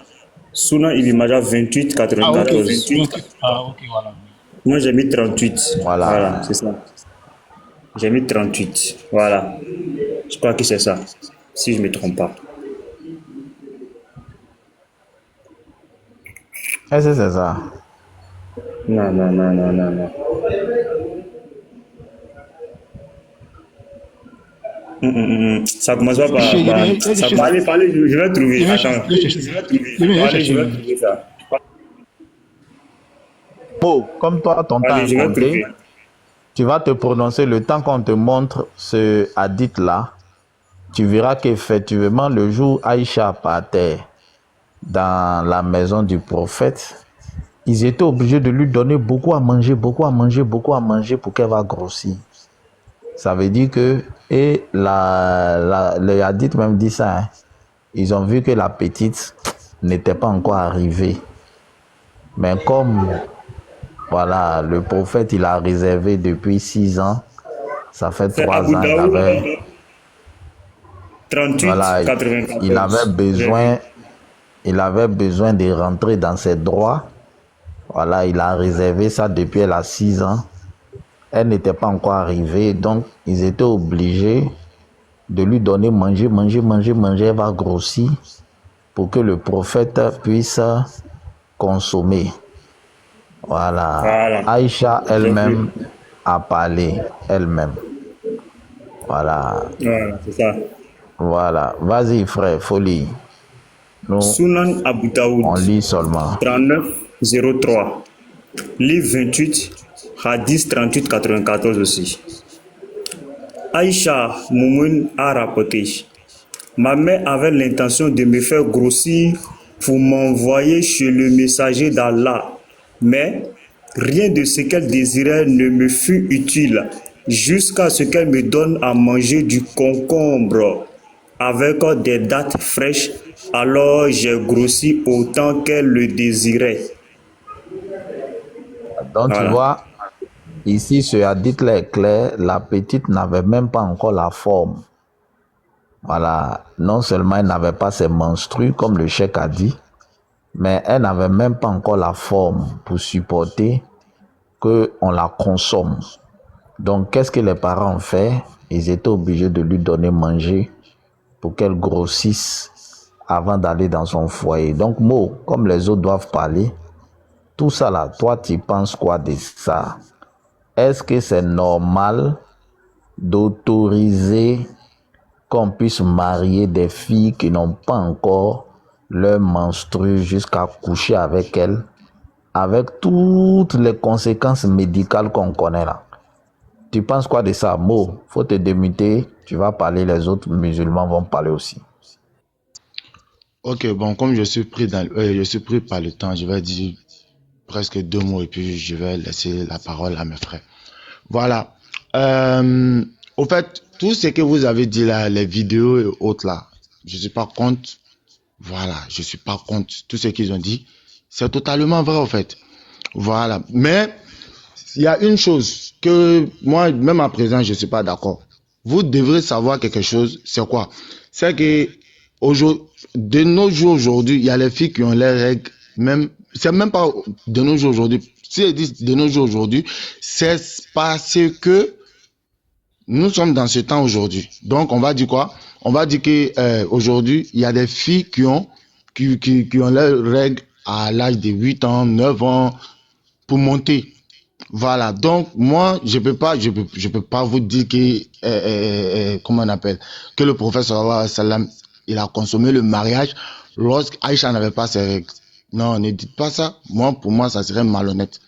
Sunan Ibn Majah, 28,94. Ah, ok, 28. Ah, ok, voilà. Moi j'ai mis 38. Voilà. Voilà, c'est ça. J'ai mis 38. Voilà. Je crois que c'est ça. Si je ne me trompe pas. Est-ce que c'est ça? Non, non, non, non, non, non. Ça commence pas par... Ça va aller, je vais trouver. Attends. Je vais trouver ça. Bon, comme toi, ton temps est compté, tu vas te prononcer le temps qu'on te montre ce hadith-là. Tu verras qu'effectivement, le jour Aïcha partait dans la maison du prophète, ils étaient obligés de lui donner beaucoup à manger, beaucoup à manger, beaucoup à manger pour qu'elle va grossir. Ça veut dire que, et le hadith même dit ça, hein, ils ont vu que la petite n'était pas encore arrivée. Mais comme, voilà, le prophète, il a réservé depuis 6 ans, ça fait 3 ans, il avait... 38, voilà, 94. il avait besoin de rentrer dans ses droits. Voilà, il a réservé ça depuis elle a 6 ans. Elle n'était pas encore arrivée, donc ils étaient obligés de lui donner manger. Elle va grossir pour que le prophète puisse consommer. Voilà. Aïcha elle-même a parlé, elle-même. Voilà. Voilà, c'est ça. Voilà. Vas-y, frère, folie. Nous, Sunan Abu Daoud. on lit seulement. 39,03. Livre 28, Hadith 38,94 aussi. Aïcha Moumoun a rapporté: ma mère avait l'intention de me faire grossir pour m'envoyer chez le messager d'Allah, mais rien de ce qu'elle désirait ne me fut utile jusqu'à ce qu'elle me donne à manger du concombre avec des dattes fraîches. Alors j'ai grossi autant qu'elle le désirait. Donc Voilà. tu vois, ici ce hadith-là est clair, la petite n'avait même pas encore la forme. Voilà, non seulement elle n'avait pas ses menstrues, comme le cheikh a dit, mais elle n'avait même pas encore la forme pour supporter qu'on la consomme. Donc qu'est-ce que les parents ont fait? Ils étaient obligés de lui donner manger pour qu'elle grossisse avant d'aller dans son foyer. Donc Mo, comme les autres doivent parler, tout ça là, toi tu penses quoi de ça? Est-ce que c'est normal d'autoriser qu'on puisse marier des filles qui n'ont pas encore leur menstrue jusqu'à coucher avec elles, avec toutes les conséquences médicales qu'on connaît là? Tu penses quoi de ça, Mo? Faut te démuter, tu vas parler, les autres musulmans vont parler aussi. Ok, bon, comme je suis pris par le temps, je vais dire presque 2 mots et puis je vais laisser la parole à mes frères. Voilà. Au fait, tout ce que vous avez dit là, les vidéos et autres là, je suis pas contre. Voilà, je suis pas contre tout ce qu'ils ont dit. C'est totalement vrai, au fait. Voilà. Mais, il y a une chose que moi, même à présent, je suis pas d'accord. Vous devrez savoir quelque chose. C'est quoi? C'est que, de nos jours aujourd'hui, il y a les filles qui ont les règles, même, c'est même pas de nos jours aujourd'hui. Si elles disent de nos jours aujourd'hui, c'est parce que nous sommes dans ce temps aujourd'hui. Donc, on va dire quoi? On va dire que aujourd'hui, il y a des filles qui ont leurs règles à l'âge de 8 ans, 9 ans pour monter. Voilà. Donc, moi, je peux pas vous dire que, comment on appelle, que le prophète sallallahu alayhi wa sallam, il a consommé le mariage lorsqu'Aïcha n'avait pas ses règles. Non, ne dites pas ça. Moi, pour moi, ça serait malhonnête.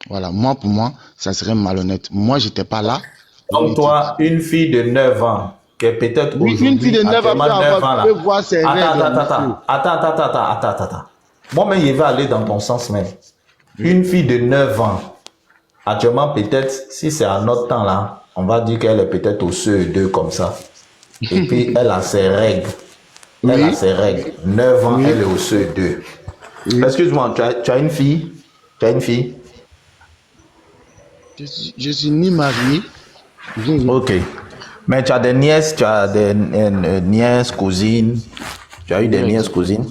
Voilà, moi, pour moi, ça serait malhonnête. Moi, j'étais pas là. Donc toi, une fille de 9 ans, qui est peut-être Oui, aujourd'hui, une fille de 9 ans peut voir ses règles. Attends. Moi-même, je vais aller dans ton sens même. Une fille de 9 ans, actuellement, peut-être, si c'est à notre temps là, on va dire qu'elle est peut-être au CE2 comme ça. Et puis, elle a ses règles. Elle a ses règles. 9 ans, elle est au CE2. Excuse-moi, tu as une fille? Tu as une fille? Je suis ni marié. Ok. Mais tu as des nièces, nièces, cousines. Tu as eu des nièces, cousines?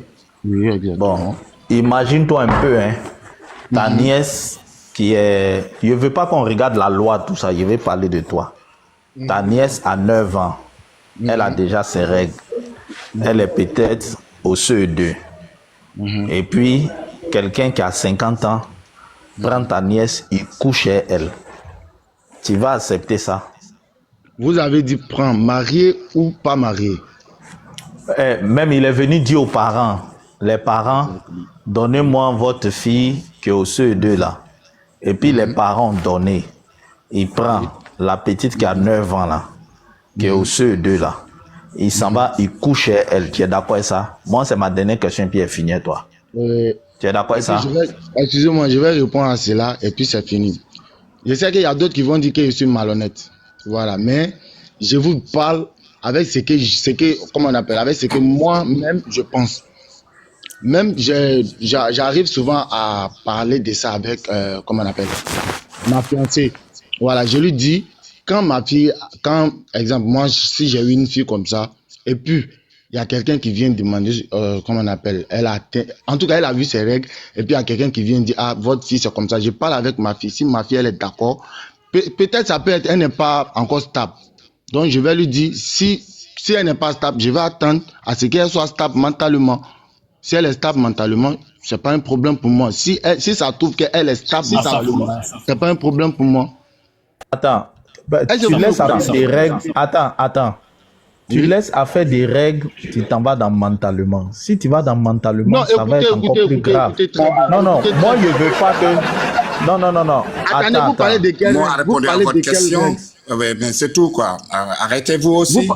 Oui, exactement. Bon, imagine-toi un peu, hein. Ta nièce qui est... Je ne veux pas qu'on regarde la loi, tout ça. Je vais parler de toi. Ta nièce a 9 ans. Elle a déjà ses règles. Elle est peut-être au CE2. Et puis, quelqu'un qui a 50 ans prend ta nièce, il couche chez elle. Tu vas accepter ça? Vous avez dit prendre marié ou pas marié? Même il est venu dire aux parents, les parents, donnez-moi votre fille qui est au CE2 là. Et puis les parents ont donné. Il prend la petite qui a 9 ans là, qui est au CE2 là. Il s'en va, il couche chez elle. Tu es d'accord avec ça? Moi, c'est ma dernière question, puis elle finit, toi. Tu es d'accord avec ça? Excusez-moi, je vais répondre à cela et puis c'est fini. Je sais qu'il y a d'autres qui vont dire que je suis malhonnête. Voilà, mais je vous parle avec ce que moi-même je pense. Même j'arrive souvent à parler de ça avec, ma fiancée. Voilà, je lui dis, exemple, moi, si j'ai eu une fille comme ça, et puis, il y a quelqu'un qui vient demander, en tout cas, elle a vu ses règles, et puis il y a quelqu'un qui vient dire, ah, votre fille, c'est comme ça. Je parle avec ma fille. Si ma fille, elle est d'accord, peut-être ça peut être, elle n'est pas encore stable. Donc, je vais lui dire, si elle n'est pas stable, je vais attendre à ce qu'elle soit stable mentalement. Si elle est stable mentalement, c'est pas un problème pour moi. Si ça trouve qu'elle est stable mentalement, c'est pas un problème pour moi. Attends, tu laisses faire des règles. Attends. Tu laisses à faire des règles, tu t'en vas dans mentalement. Si tu vas dans mentalement, ça va être encore plus grave. Non, moi je veux pas que... Non. Attendez, vous parlez de quelle Moi, répondez à votre question. C'est tout, quoi. Arrêtez-vous aussi.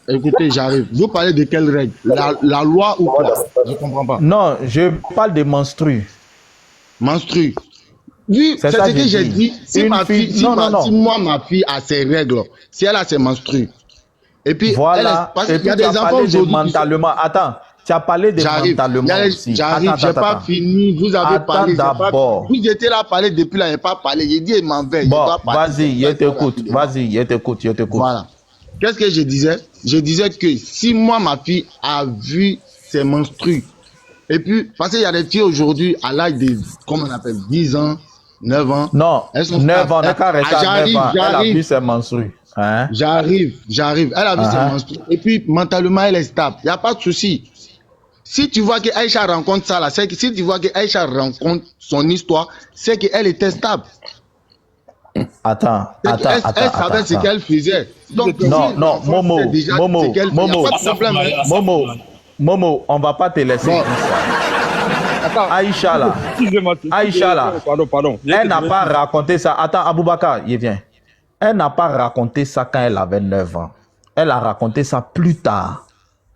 Écoutez, j'arrive. Vous parlez de quelle règle? La loi ou quoi? Je ne comprends pas. Non, je parle de menstru. Menstru. Oui, c'est ce que j'ai dit. Si ma fille a ses règles, si elle a ses menstrues, et puis voilà, parce qu'il y a des enfants aujourd'hui mentalement. Attends, tu as parlé de mentalement aussi. J'arrive, j'ai pas fini. Vous avez parlé d'abord. Vous étiez là à parler depuis là, j'ai pas parlé. J'ai dit, il m'en veut. Bon, vas-y, je t'écoute. Voilà. Qu'est-ce que je disais? Je disais que si moi, ma fille a vu ses menstrues, et puis, parce qu'il y a des filles aujourd'hui à l'âge de, 10 ans, 9 ans. Non, 9 ans, n'est qu'à rester à 9 ans. Elle a vu ses menstrues. Hein? J'arrive. Elle a vu ses menstrues. Et puis, mentalement, elle est stable. Il n'y a pas de souci. Si tu vois que Aïcha rencontre ça, là, c'est que si tu vois que Aïcha rencontre son histoire, c'est qu'elle était stable. Attends. Elle savait ce qu'elle faisait. Donc, non, Momo, on va pas te laisser. Bon. Aïcha là. Pardon. Elle n'a pas raconté ça. Attends, Aboubakar, il vient. Elle n'a pas raconté ça quand elle avait 9 ans. Elle a raconté ça plus tard.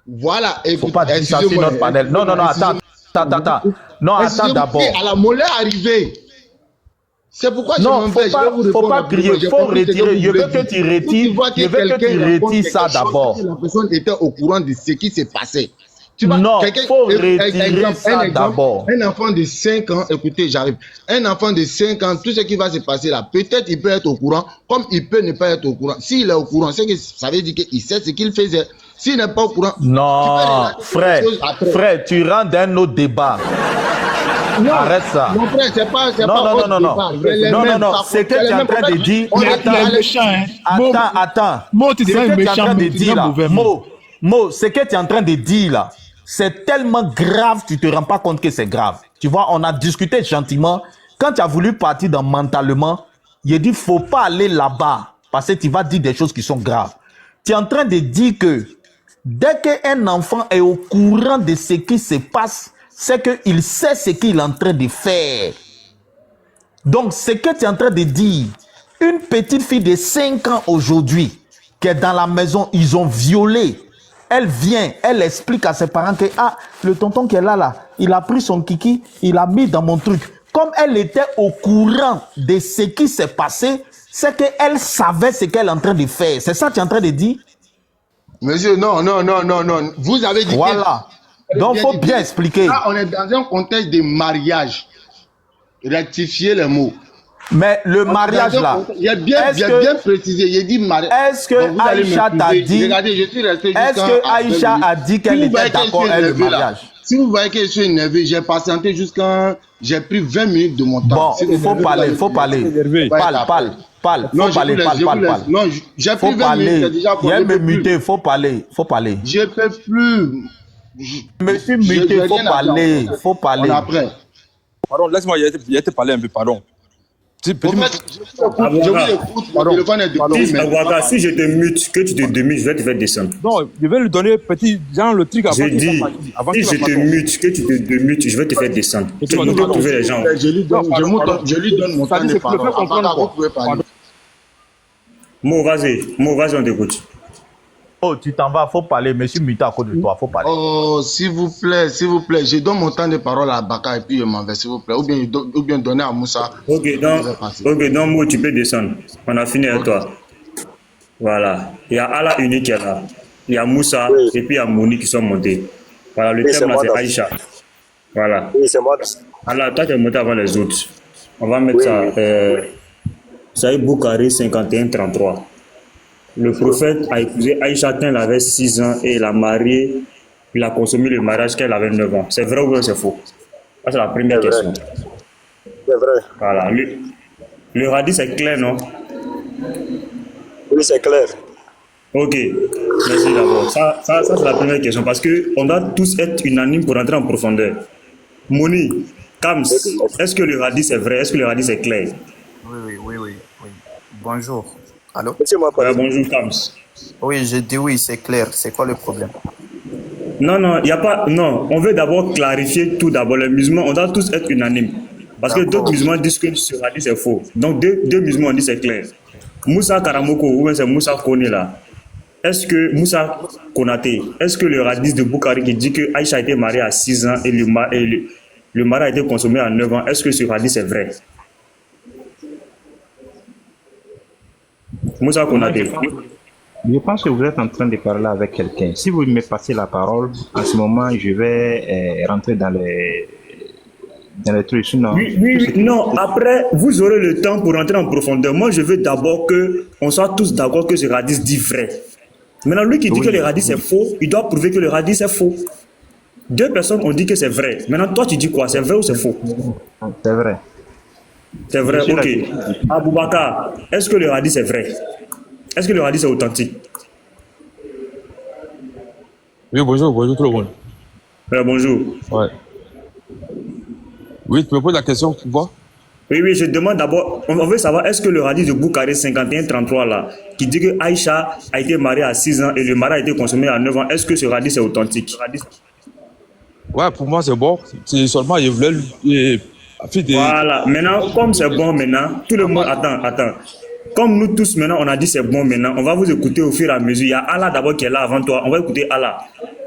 Voilà. Faut pas dire ça sur notre panel. Non, attends. Non, attends d'abord. À la mollet arrivée. C'est pourquoi faut pas crier, il faut retirer. Je veux que tu retires ça d'abord. La personne était au courant de ce qui s'est passé. Non, il faut retirer ça d'abord. Un enfant de 5 ans, écoutez, j'arrive. Un enfant de 5 ans, tout ce qui va se passer là, peut-être il peut être au courant, comme il peut ne pas être au courant. S'il est au courant, c'est que ça veut dire qu'il sait ce qu'il faisait. S'il n'est pas au courant... Non, frère, tu rentres dans un autre débat. Non, arrête ça. Mon frère, c'est pas non. C'est que tu es en train de dire... Attends. Mo, tu deviens méchant, Mo, ce que tu es en train de dire là, c'est tellement grave, tu te rends pas compte que c'est grave. Tu vois, on a discuté gentiment. Quand tu as voulu partir dans mentalement, il a dit, faut pas aller là-bas parce que tu vas dire des choses qui sont graves. Tu es en train de dire que dès qu'un enfant est au courant de ce qui se passe, c'est qu'il sait ce qu'il est en train de faire. Donc, ce que tu es en train de dire, une petite fille de 5 ans aujourd'hui, qui est dans la maison, ils ont violé. Elle vient, elle explique à ses parents que le tonton qui est là, il a pris son kiki, il a mis dans mon truc. Comme elle était au courant de ce qui s'est passé, c'est qu'elle savait ce qu'elle est en train de faire. C'est ça que tu es en train de dire? Monsieur, non. Vous avez dit voilà. Donc, il faut bien expliquer. Là, on est dans un contexte de mariage. Rectifier les mots. Mais le mariage là, j'ai bien précisé, j'ai dit mariage. Est-ce que Aïcha t'a dit, regardez, je suis resté est-ce que Aïcha a dit qu'elle était d'accord avec le mariage? Si vous voyez que je suis énervé, j'ai patienté jusqu'à... J'ai pris 20 minutes de mon temps. Bon, il faut parler. Parle. Non, j'ai pris 20 minutes, c'est déjà pour... Il y a me muter, faut parler. Je peux plus... Je me suis muté, faut parler. On après. Pardon, laisse-moi y être parler un peu, pardon. Je vous écoute, mon téléphone est de... Si je te mute, que tu te demutes, je vais te faire descendre. Non, je vais lui donner petit, genre le truc avant. Je dis, si je te mute, que tu te demutes, je vais te faire descendre. Tu peux trouver les gens. Je lui donne mon temps de parole. Mo, vas-y, on t'écoute. Oh, tu t'en vas, faut parler. Monsieur Muta à côté de toi, faut parler. Oh, s'il vous plaît. Je donne mon temps de parole à Baka et puis je m'en vais, s'il vous plaît. Ou bien donner à Moussa. Ok, donc Mo, tu peux descendre. On a fini avec toi. Voilà. Il y a Allah Unique qui est là. Il y a Moussa et puis il y a Mouni qui sont montés. Voilà, le thème là, c'est Aïcha. Voilà. Oui, c'est moi. Alors, toi, tu es monté avant les autres. On va mettre ça. Saïd Boukari 51-33. Le prophète a épousé Aïcha quand elle avait 6 ans et il a marié, il a consommé le mariage quand elle avait 9 ans. C'est vrai ou c'est faux? Ça, c'est la première question. C'est vrai. Voilà. Le hadith, c'est clair, non? Oui, c'est clair. Ok. Merci d'abord. Ça c'est la première question parce qu'on doit tous être unanimes pour entrer en profondeur. Moni, Kams, est-ce que le hadith est vrai? Est-ce que le hadith est clair? Oui. Bonjour. Allô? Bonjour, Kams. Oui, je dis oui, c'est clair. C'est quoi le problème? Non, il n'y a pas... Non, on veut d'abord clarifier tout d'abord. Les musulmans, on doit tous être unanimes. Parce que d'autres musulmans disent que ce hadith c'est faux. Donc deux musulmans disent c'est clair. Moussa Karamoko, ou bien c'est Moussa Kone là. Est-ce que Moussa Konaté, est-ce que le hadith de Boukari qui dit que Aïcha a été mariée à 6 ans et le mariage a été consommé à 9 ans, est-ce que ce hadith est vrai? Moussa Konaté. Je pense que vous êtes en train de parler avec quelqu'un. Si vous me passez la parole, en ce moment, je vais rentrer dans les trucs. Sinon, non, après, vous aurez le temps pour rentrer en profondeur. Moi, je veux d'abord qu'on soit tous d'accord que ce hadith dit vrai. Maintenant, lui qui dit que le hadith est faux, il doit prouver que le hadith est faux. 2 personnes ont dit que c'est vrai. Maintenant, toi, tu dis quoi? C'est vrai ou c'est faux? C'est vrai. C'est vrai, ok. Aboubakar, est-ce que le hadith est vrai? Est-ce que le hadith est authentique? Oui, bonjour tout le monde. Bonjour. Ouais. Oui, tu me poses la question, pourquoi? Oui, je demande d'abord, on veut savoir, est-ce que le hadith de Boukari 51-33 là, qui dit que Aïcha a été mariée à 6 ans et le mariage a été consommé à 9 ans, est-ce que ce hadith est authentique? Ouais, pour moi c'est bon. C'est seulement, je voulais Voilà, maintenant, comme c'est bon maintenant, tout le monde, attends. Comme nous tous maintenant, on a dit c'est bon maintenant, on va vous écouter au fur et à mesure. Il y a Allah d'abord qui est là avant toi, on va écouter Allah.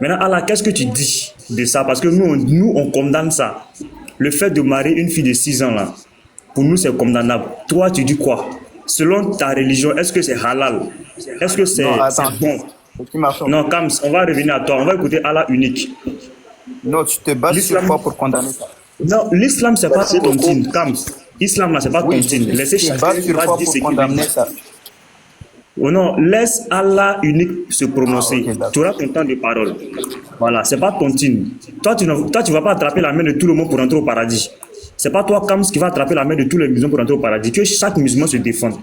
Maintenant, Allah, qu'est-ce que tu dis de ça? Parce que nous, on condamne ça. Le fait de marier une fille de 6 ans là, pour nous c'est condamnable. Toi, tu dis quoi? Selon ta religion, est-ce que c'est halal? Est-ce que c'est bon? Non, Kams, on va revenir à toi, on va écouter Allah unique. Non, tu te bases sur quoi pour condamner ça? Non, l'islam c'est pas tontine, Kams. L'islam là c'est pas tontine. Laissez chacun dire ce qu'il veut. Oh non, laisse Allah unique se prononcer. Tu auras ton temps de parole. Voilà, c'est pas tontine. Toi, tu vas pas attraper la main de tout le monde pour entrer au paradis. C'est pas toi, Kams, qui va attraper la main de tous les musulmans pour entrer au paradis. Que chaque musulman se défende.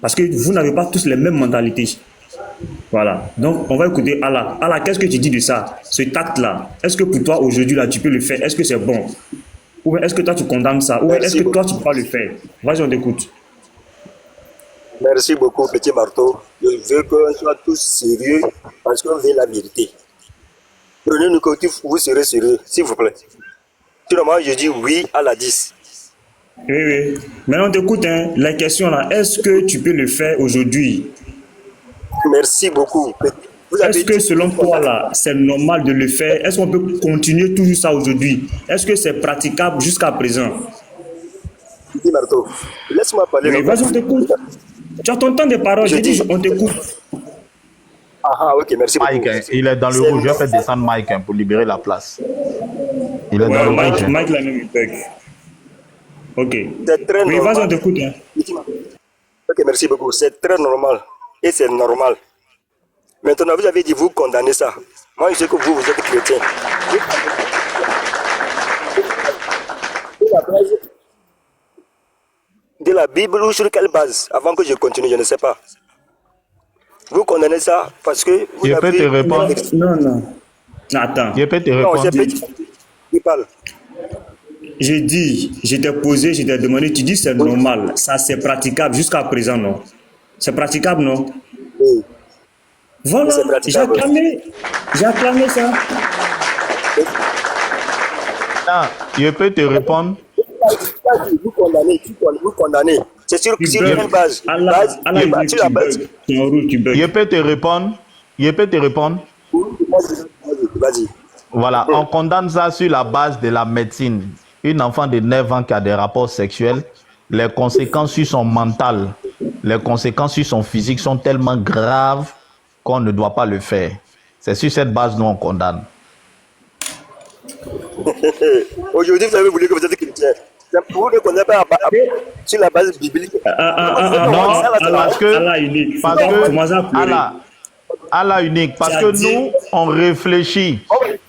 Parce que vous n'avez pas tous les mêmes mentalités. Voilà. Donc, on va écouter Allah. Allah, qu'est-ce que tu dis de ça? Ce acte-là, est-ce que pour toi, aujourd'hui, là, tu peux le faire? Est-ce que c'est bon? Ou est-ce que toi, tu condamnes ça? Ou est-ce que toi, tu peux pas le faire? Vas-y, on t'écoute. Merci beaucoup, petit marteau. Je veux qu'on soit tous sérieux parce qu'on veut la vérité. Prenez le côté, vous serez sérieux, s'il vous plaît. Tout le monde, je dis oui à la 10. Oui, oui. Maintenant, on t'écoute, hein. La question là, est-ce que tu peux le faire aujourd'hui? Merci beaucoup. Vous avez Est-ce que dit selon toi là, c'est normal de le faire? Est-ce qu'on peut continuer toujours ça aujourd'hui? Est-ce que c'est praticable jusqu'à présent? Petit Marteau, laisse-moi parler. Oui, vas-y, on t'écoute. Tu as ton temps de parole, j'ai dit, on t'écoute. Ah, ok, merci beaucoup. Mike, hein, il est dans le rouge. Je vais faire descendre Mike hein, pour libérer la place. Il est dans Ouais, le rouge. Mike, hein. Mike l'a même eu bug. Ok. C'est très Oui, normal. vas-y, on t'écoute. Hein. Ok, merci beaucoup. C'est très normal. Et c'est normal. Maintenant, vous avez dit vous condamnez ça. Moi, je sais que vous êtes chrétien. De la Bible ou sur quelle base? Avant que je continue, je ne sais pas. Vous condamnez ça parce que vous Je peux te répondre. Non, non. Attends. Je peux te Non, répondre. j'ai pas dit. Il parle. J'ai dit, je t'ai posé, je t'ai demandé, tu dis c'est normal. Ça, c'est praticable jusqu'à présent, non? C'est praticable, non? Oui. Voilà, C'est praticable. j'ai acclamé ça. Non, je peux te répondre. Vous condamnez. C'est sur Tu quelle bugs. base? Allah, Allah, il veut que Sur la tu base. bugs. Tu es en rouge, tu bugs. Je peux te répondre. Je peux te répondre. Vas-y. Voilà, on condamne ça sur la base de la médecine. Une enfant de 9 ans qui a des rapports sexuels, les conséquences sur son mental, les conséquences sur son physique sont tellement graves qu'on ne doit pas le faire. C'est sur cette base nous on condamne. Aujourd'hui, vous avez voulu que vous êtes chrétien. Vous ne connaissez pas sur la base biblique. Non, parce que Allah unique, parce que nous, on réfléchit,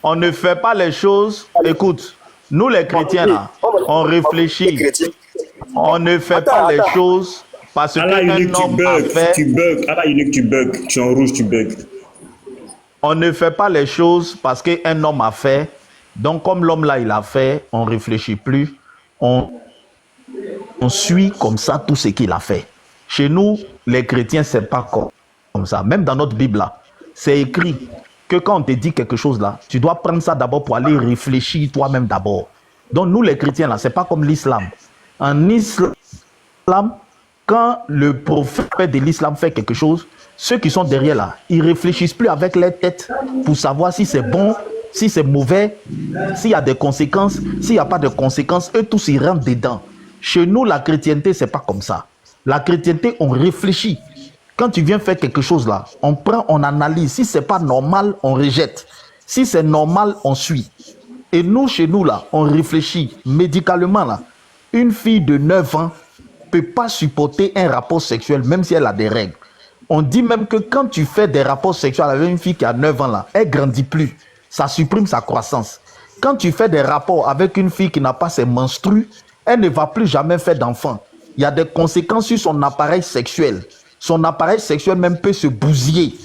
on ne fait pas les choses. Écoute, nous les chrétiens là, on réfléchit, on ne fait pas les choses parce qu'un homme a fait. Tu bugs, Allah unique, tu bugs, tu es en rouge, tu bugs. On ne fait pas les choses parce qu'un homme a fait. Donc comme l'homme là il a fait, on ne réfléchit plus, on suit comme ça tout ce qu'il a fait. Chez nous, les chrétiens, c'est pas comme ça. Même dans notre Bible là, c'est écrit que quand on te dit quelque chose là, tu dois prendre ça d'abord pour aller réfléchir toi-même d'abord. Donc nous les chrétiens là, c'est pas comme l'islam. En islam, quand le prophète de l'islam fait quelque chose, ceux qui sont derrière là, ils réfléchissent plus avec leur tête pour savoir si c'est bon, si c'est mauvais, s'il y a des conséquences, s'il n'y a pas de conséquences, eux tous ils rentrent dedans. Chez nous, la chrétienté, c'est pas comme ça. La chrétienté, on réfléchit. Quand tu viens faire quelque chose là, on prend, on analyse. Si c'est pas normal, on rejette. Si c'est normal, on suit. Et nous, chez nous là, on réfléchit médicalement là. Une fille de 9 ans peut pas supporter un rapport sexuel même si elle a des règles. On dit même que quand tu fais des rapports sexuels avec une fille qui a 9 ans là, elle grandit plus. Ça supprime sa croissance. Quand tu fais des rapports avec une fille qui n'a pas ses menstrues, elle ne va plus jamais faire d'enfant. Il y a des conséquences sur son appareil sexuel. Son appareil sexuel même peut se bousiller.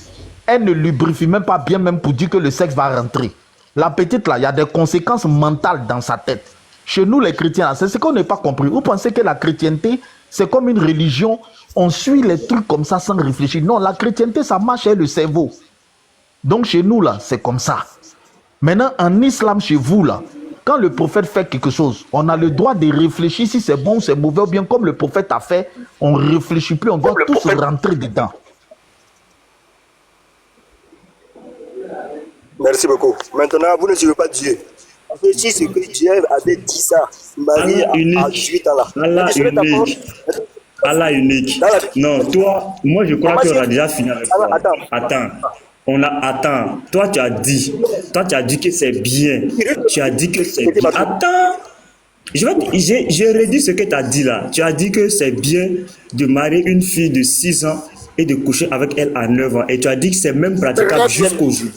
Elle ne lubrifie même pas bien même pour dire que le sexe va rentrer. La petite là, il y a des conséquences mentales dans sa tête. Chez nous les chrétiens, là, c'est ce qu'on n'a pas compris. Vous pensez que la chrétienté, c'est comme une religion, on suit les trucs comme ça sans réfléchir. Non, la chrétienté, ça marche avec le cerveau. Donc chez nous là, c'est comme ça. Maintenant, en islam, chez vous, là, quand le prophète fait quelque chose, on a le droit de réfléchir si c'est bon ou c'est mauvais, ou bien comme le prophète a fait, on ne réfléchit plus, on doit tous rentrer dedans. Merci beaucoup. Maintenant, vous ne suivez pas Dieu. Parce que si c'est que Dieu avait dit ça, Marie a 18 ans là. Allah unique. Non, toi, moi je crois qu'on a déjà fini avec toi. Attends. Toi tu as dit que c'est bien. Tu as dit que c'est bien. Attends. J'ai redit ce que tu as dit là. Tu as dit que c'est bien de marier une fille de 6 ans et de coucher avec elle à 9 ans. Et tu as dit que c'est même praticable jusqu'aujourd'hui.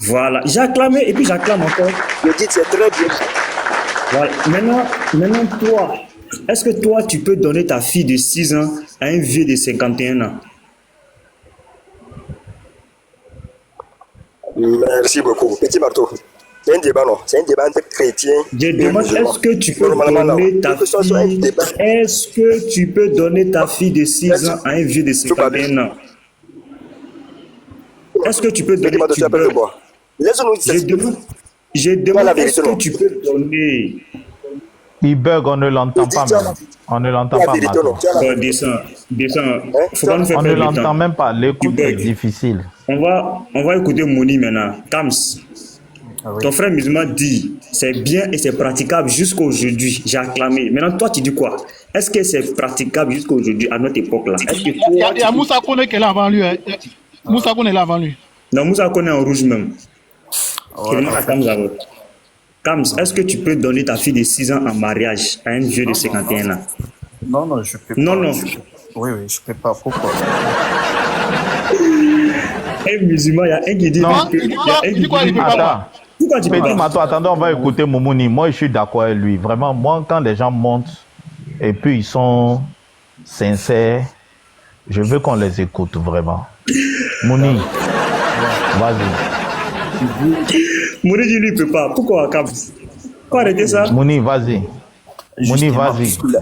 Voilà. J'ai acclamé et puis j'acclame encore. Je dis que c'est très bien. Voilà. Maintenant toi, est-ce que toi tu peux donner ta fille de 6 ans à un vieux de 51 ans? Merci beaucoup. Petit marteau. C'est un débat, non? C'est un débat entre chrétiens. Je demande, est-ce que tu peux donner ta fille, est-ce que tu peux donner ta fille de 6 ans à un vieux de 51 ans? Est-ce que tu peux donner Je demande, est-ce que tu peux donner Il bug, on ne l'entend pas Dis-toi, même. On ne l'entend la pas, vérité, Marco. non, tu as la vérité. Descends. Faut pas nous faire On ne perdre le l'entend temps. même pas. L'écoute Tu est bugs. difficile. On va écouter Mouni maintenant. Kams, ton frère musulman dit c'est bien et c'est praticable jusqu'à aujourd'hui. J'ai acclamé. Maintenant, toi, tu dis quoi? Est-ce que c'est praticable jusqu'à aujourd'hui, à notre époque-là? Est-ce que Il y a Moussa Kone qui est là avant lui. Hein. Moussa Kone est là avant lui. Non, Moussa connaît en rouge même. Je demande à Kams d'abord. Kams, est-ce que tu peux donner ta fille de 6 ans en mariage à un vieux de 51 ans? Non, je peux Non, pas. non. Oui, je peux pas. Pourquoi? Un musulman, il y a un qui dit... Non. que- il y a un qui quoi, il dit- peut pas Attends. Pourquoi tu peux Petit pas? Mato, attendez, on va écouter Moumouni. Moi, je suis d'accord avec lui. Vraiment, moi, quand les gens montent et puis ils sont sincères, je veux qu'on les écoute vraiment. Mouni, vas-y. Mouni dit lui, il peut pas. Pourquoi, Kams? Faut arrêter ça. Mouni, vas-y. Mouni, Justement,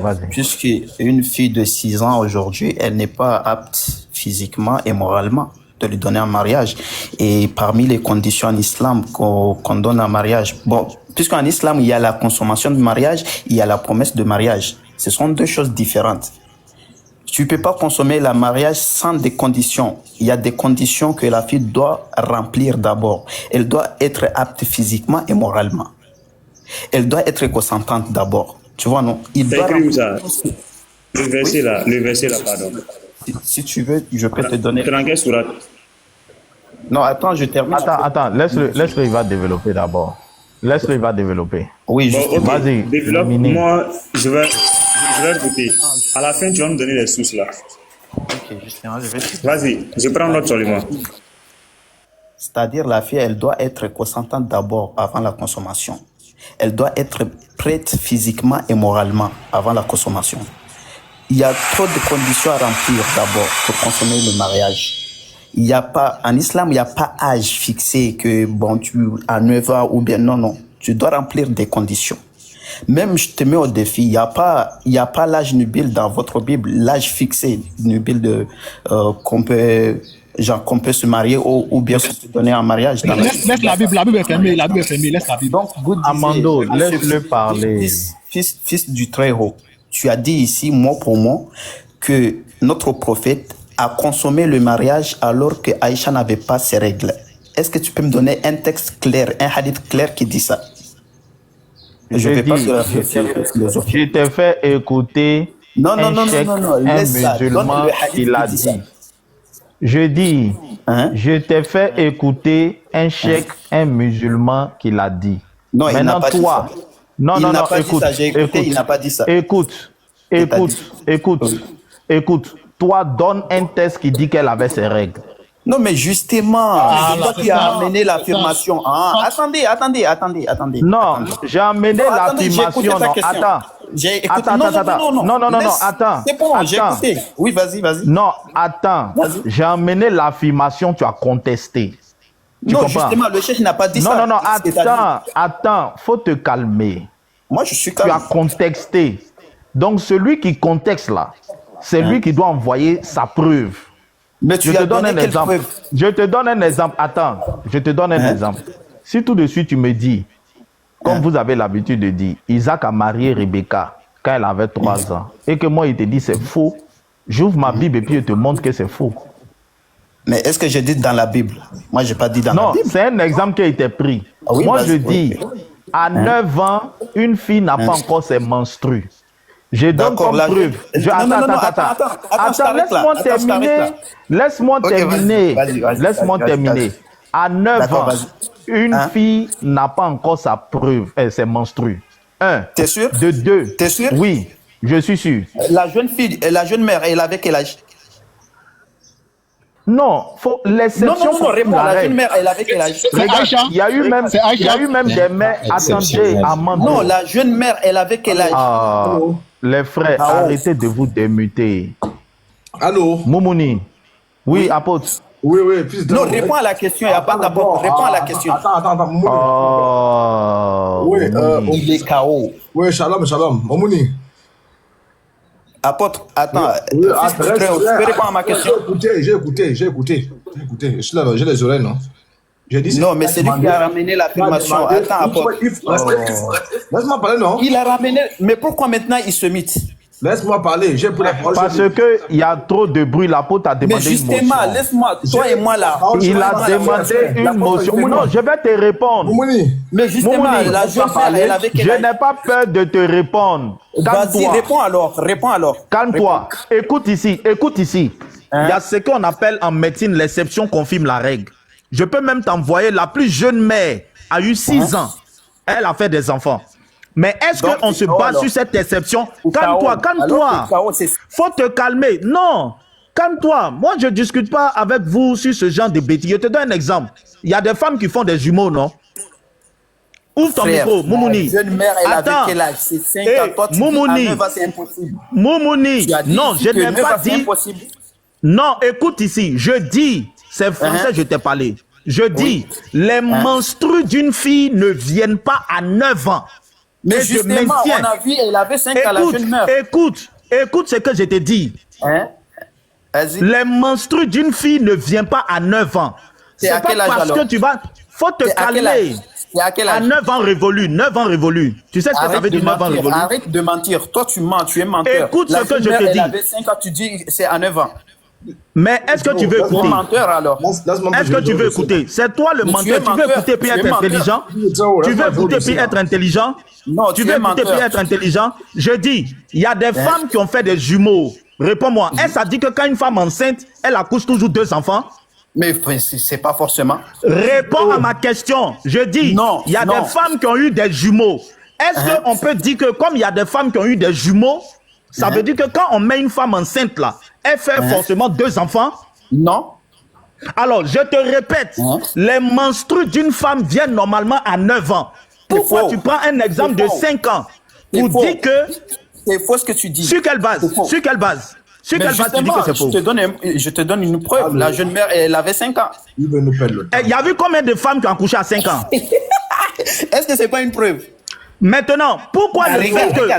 vas-y. puisqu'une fille de 6 ans aujourd'hui, elle n'est pas apte physiquement et moralement de lui donner un mariage. Et parmi les conditions en islam qu'on donne un mariage, bon, puisqu'en islam, il y a la consommation de mariage, il y a la promesse de mariage. Ce sont deux choses différentes. Tu peux pas consommer le mariage sans des conditions. Il y a des conditions que la fille doit remplir d'abord. Elle doit être apte physiquement et moralement. Elle doit être consentante d'abord. Tu vois, non? Il C'est doit écrit où ça? remplir- Le verset là, pardon. Si tu veux, je peux te donner. C'est dans quelle sourate? Non, attends, je termine. Attends, laisse-le, il va développer d'abord. Laisse-le, il va développer. Oui, Bon, ok. Vas-y, Développe. Mini. Moi, je vais écouter. À la fin, tu vas me donner les sources là. Ok, justement, je vais. Vas-y, je prends note seulement. C'est-à-dire, la fille, elle doit être consentante d'abord avant la consommation. Elle doit être prête physiquement et moralement avant la consommation. Il y a trop de conditions à remplir d'abord pour consommer le mariage. Il y a pas, en islam, il n'y a pas âge fixé que, bon, tu, à 9 ans ou bien, non. Tu dois remplir des conditions. Même, je te mets au défi, il n'y a pas l'âge nubile dans votre Bible, l'âge fixé nubile de, qu'on peut se marier ou bien se donner en mariage. Dans Laisse la Bible est fermée, laisse la Bible. Donc, vous disiez, Amando, laisse-le parler. Fils du Très-Haut, tu as dit ici, mot pour mot, que notre prophète a consommé le mariage alors que Aïcha n'avait pas ses règles. Est-ce que tu peux me donner un texte clair, un hadith clair qui dit ça? Je ne vais pas se réfléchir à la philosophie. Je t'ai fait écouter Non, un laisse ça. Donne musulman le hadith qui l'a qui dit ça. dit. Je dis, Hein? je t'ai fait écouter un musulman qui l'a dit. Non, il n'a Maintenant, pas dit toi, ça. non, Il n'a pas dit écoute, ça, j'ai écouté, il n'a pas dit ça. Écoute, toi, donne un test qui dit qu'elle avait ses règles. Non, mais justement, c'est toi qui as amené l'affirmation. Ah, attendez. Non, j'ai amené Non, attendez, j'ai écouté l'affirmation. ta Non, question. attends. J'ai écouté. Attends. Non, Laisse. attends. C'est bon, j'ai Attends. écouté. Oui, vas-y. Non, attends. Vas-y. J'ai amené l'affirmation, tu as contesté. Tu Non, comprends? justement, le chef n'a pas dit ça. Non, C'est ce que t'as dit. attends, faut te calmer. Moi, je suis Tu as calme. contexté. Donc, celui qui contexte là, c'est lui qui doit envoyer sa preuve. Mais Je tu te as donne donné un quelle exemple. preuve? Je te donne un exemple. Attends, je te donne un exemple. Si tout de suite tu me dis, comme vous avez l'habitude de dire, Isaac a marié Rebecca quand elle avait 3 ans, et que moi il te dit c'est faux, j'ouvre ma Bible et puis je te montre que c'est faux. Mais est-ce que j'ai dit dans la Bible? Moi, j'ai pas dit dans la Non, Bible. c'est un exemple qui a été pris. Ah oui, Moi vas-y, je dis, à 9 ans, une fille n'a pas encore ses menstrues. Je donne D'accord, comme là, preuve. non, je t'arrête là. Laisse-moi Attends, je t'arrête terminer. là. Laisse-moi Ok, terminer. vas-y, Laisse-moi vas-y, terminer. vas-y. À 9 D'accord, ans, vas-y. une Hein? fille n'a pas encore sa preuve, ses menstrues. 1. T'es sûr? De 2. T'es sûr? Oui, je suis sûr. La jeune fille, la jeune mère, elle avait quel âge? Non, faut l'exception. Non, réponds. La jeune mère, elle avait quel âge? Regarde, il y a eu même des mères. Attendez, Amando. Non, la jeune mère, elle avait quel âge? Ah, les frères, Ah, oh. arrêtez de vous démuter. Allô? Moumouni. Oui, apôtre. Oui, fils de... Non, réponds à la question, il n'y a pas d'abord. Réponds à la question. Attends. Momouni. Oh. Oui, Moumouni. Il est KO. Oui, shalom. Momouni. Apôtre, attends. Oui, Fils du Très-Haut, tu peux répondre à ma question? J'ai écouté. Je suis là, j'ai les oreilles, non? J'ai dit Non, mais c'est lui qui a ramené l'affirmation. Attends, apôtre. Laisse-moi parler, non? Il a ramené. Mais pourquoi maintenant il se mythe? Laisse-moi parler, j'ai pris la parole. Parce qu'il y a trop de bruit, l'apôtre a demandé Mais justement, une motion. laisse-moi, toi et moi là. Il a demandé une motion. Non, je vais te répondre. Mais justement, Moumouni, la jeune femme, elle avait je n'ai pas peur de te répondre. Vas-y, Calme-toi. réponds alors. Calme-toi. Écoute ici. Il y a ce qu'on appelle en médecine l'exception confirme la règle. Je peux même t'envoyer la plus jeune mère, a eu 6 ans. Elle a fait des enfants. Mais est-ce qu'on se base sur cette exception? Calme-toi. Faut te calmer. Non, calme-toi. Moi, je ne discute pas avec vous sur ce genre de bêtises. Je te donne un exemple. Il y a des femmes qui font des jumeaux, non? Ouvre ton micro, Moumouni. Jeune mère, elle avait quel âge? C'est 5 ans. Toi, tu dis à 9 ans, c'est impossible. Moumouni, non, je n'ai pas dit... Impossible. Non, écoute ici. Je dis, c'est français, je t'ai parlé. Je dis, les menstrues d'une fille ne viennent pas à 9 ans. Mais et justement, on a vu, elle avait 5 ans, la jeune mère. Écoute ce que je te dis. Vas-y. Les menstrues d'une fille ne viennent pas à 9 ans. C'est à quel âge parce alors? que tu vas... Faut te calmer. C'est à quel âge? À 9 ans révolus. 9 ans révolus. Tu sais ce que ça veut dire 9 ans révolus? Arrête de mentir. Toi, tu mens. Tu es menteur. Écoute ce que je te dis. Elle avait 5 ans, tu dis c'est à 9 ans. Mais est-ce que tu veux écouter? Menteur alors. Est-ce que tu veux écouter? C'est toi le menteur. Tu veux écouter puis être intelligent? Tu veux écouter puis être intelligent? Non, tu veux écouter puis être intelligent? Je dis, il y a des femmes qui ont fait des jumeaux. Réponds-moi. Est-ce que ça dit que quand une femme enceinte, elle accouche toujours 2 enfants? Mais c'est pas forcément. Réponds à ma question. Je dis, il y a des femmes qui ont eu des jumeaux. Est-ce qu'on peut dire que comme il y a des femmes qui ont eu des jumeaux, ça veut dire que quand on met une femme enceinte là, elle fait forcément 2 enfants? Non. Alors, je te répète, les menstrues d'une femme viennent normalement à 9 ans. Pourquoi tu prends un exemple de 5 ans pour dire que... C'est faux ce que tu dis. Sur quelle base? Sur quelle base? Sur quelle base tu dis que c'est faux? Je te donne une preuve. La jeune mère, elle avait 5 ans. Il y a vu combien de femmes qui ont accouché à 5 ans? Est-ce que c'est pas une preuve? Maintenant, pourquoi le fait que...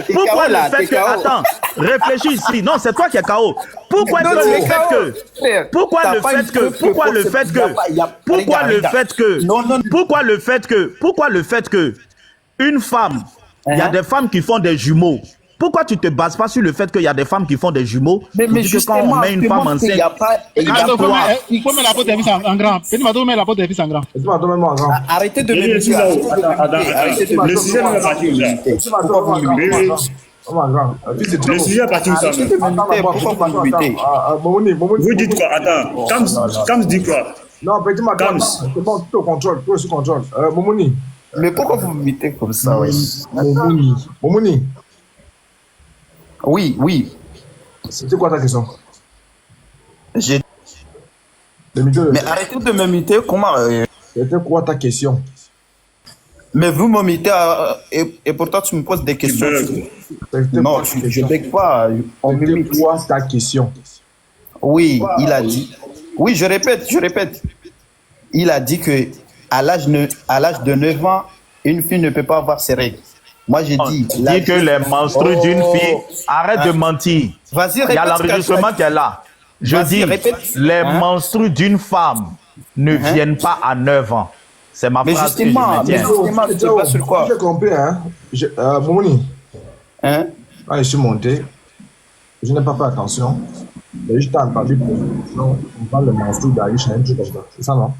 Attends, réfléchis ici. Non, c'est toi qui es KO. Pourquoi le fait que une femme, il y a des femmes qui font des jumeaux. Pourquoi tu te bases pas sur le fait qu'il y a des femmes qui font des jumeaux? Mais justement, quand on met une femme enceinte, il faut mettre la porte des fils en grand. Petit Mato, met la porte des fils en grand. Arrêtez de me Le sujet n'est pas parti où ça. Le sujet est parti où ça. Vous dites quoi? Attends, Kams dit quoi? Non, petit Mato, c'est bon, tout au contrôle, tout sous contrôle. Momouni. Mais pourquoi vous me mettez comme ça? Momouni. Oui. C'était quoi ta question? Mais arrêtez de me muter, comment? C'était quoi ta question? Mais vous me mutez et pourtant tu me poses des questions. Non, je ne bègue pas. C'était quoi ta question? Oui, il a dit. Oui, je répète. Il a dit que à l'âge de 9 ans, une fille ne peut pas avoir ses règles. Moi, j'ai dit... Dis que les menstrues d'une fille... Arrête de mentir. Vas-y, il y a l'enregistrement qui est là. Je dis, les menstrues d'une femme ne viennent pas à 9 ans. C'est ma phrase que je maintiens. Mais tu pas sur quoi? J'ai compris, hein. Momouni. Quand je suis monté, je n'ai pas fait attention. Mais je t'ai entendu on parle de menstrues d'Aïcha, un truc comme ça. C'est ça, non?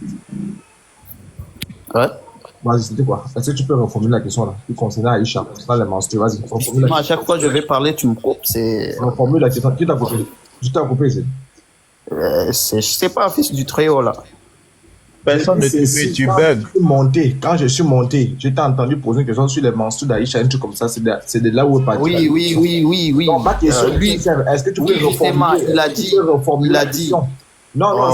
Ouais. Vas-y, c'était quoi? Est-ce que tu peux reformuler la question là? Tu concernant Aïcha, c'est pas les menstrues. Vas-y, reformule la question. À chaque fois que je vais parler, tu me coupes. Reformule la question. Qui t'a coupé? Je t'ai coupé ici. Je sais pas, fils du Tréau là. Personne ne te fait, tu bugs. Quand je suis monté, j'ai entendu poser une question sur les menstrues d'Aïcha, un truc comme ça. C'est de là où est parti. Oui. Donc, ma question, est-ce que tu peux reformuler? Il a dit. Non.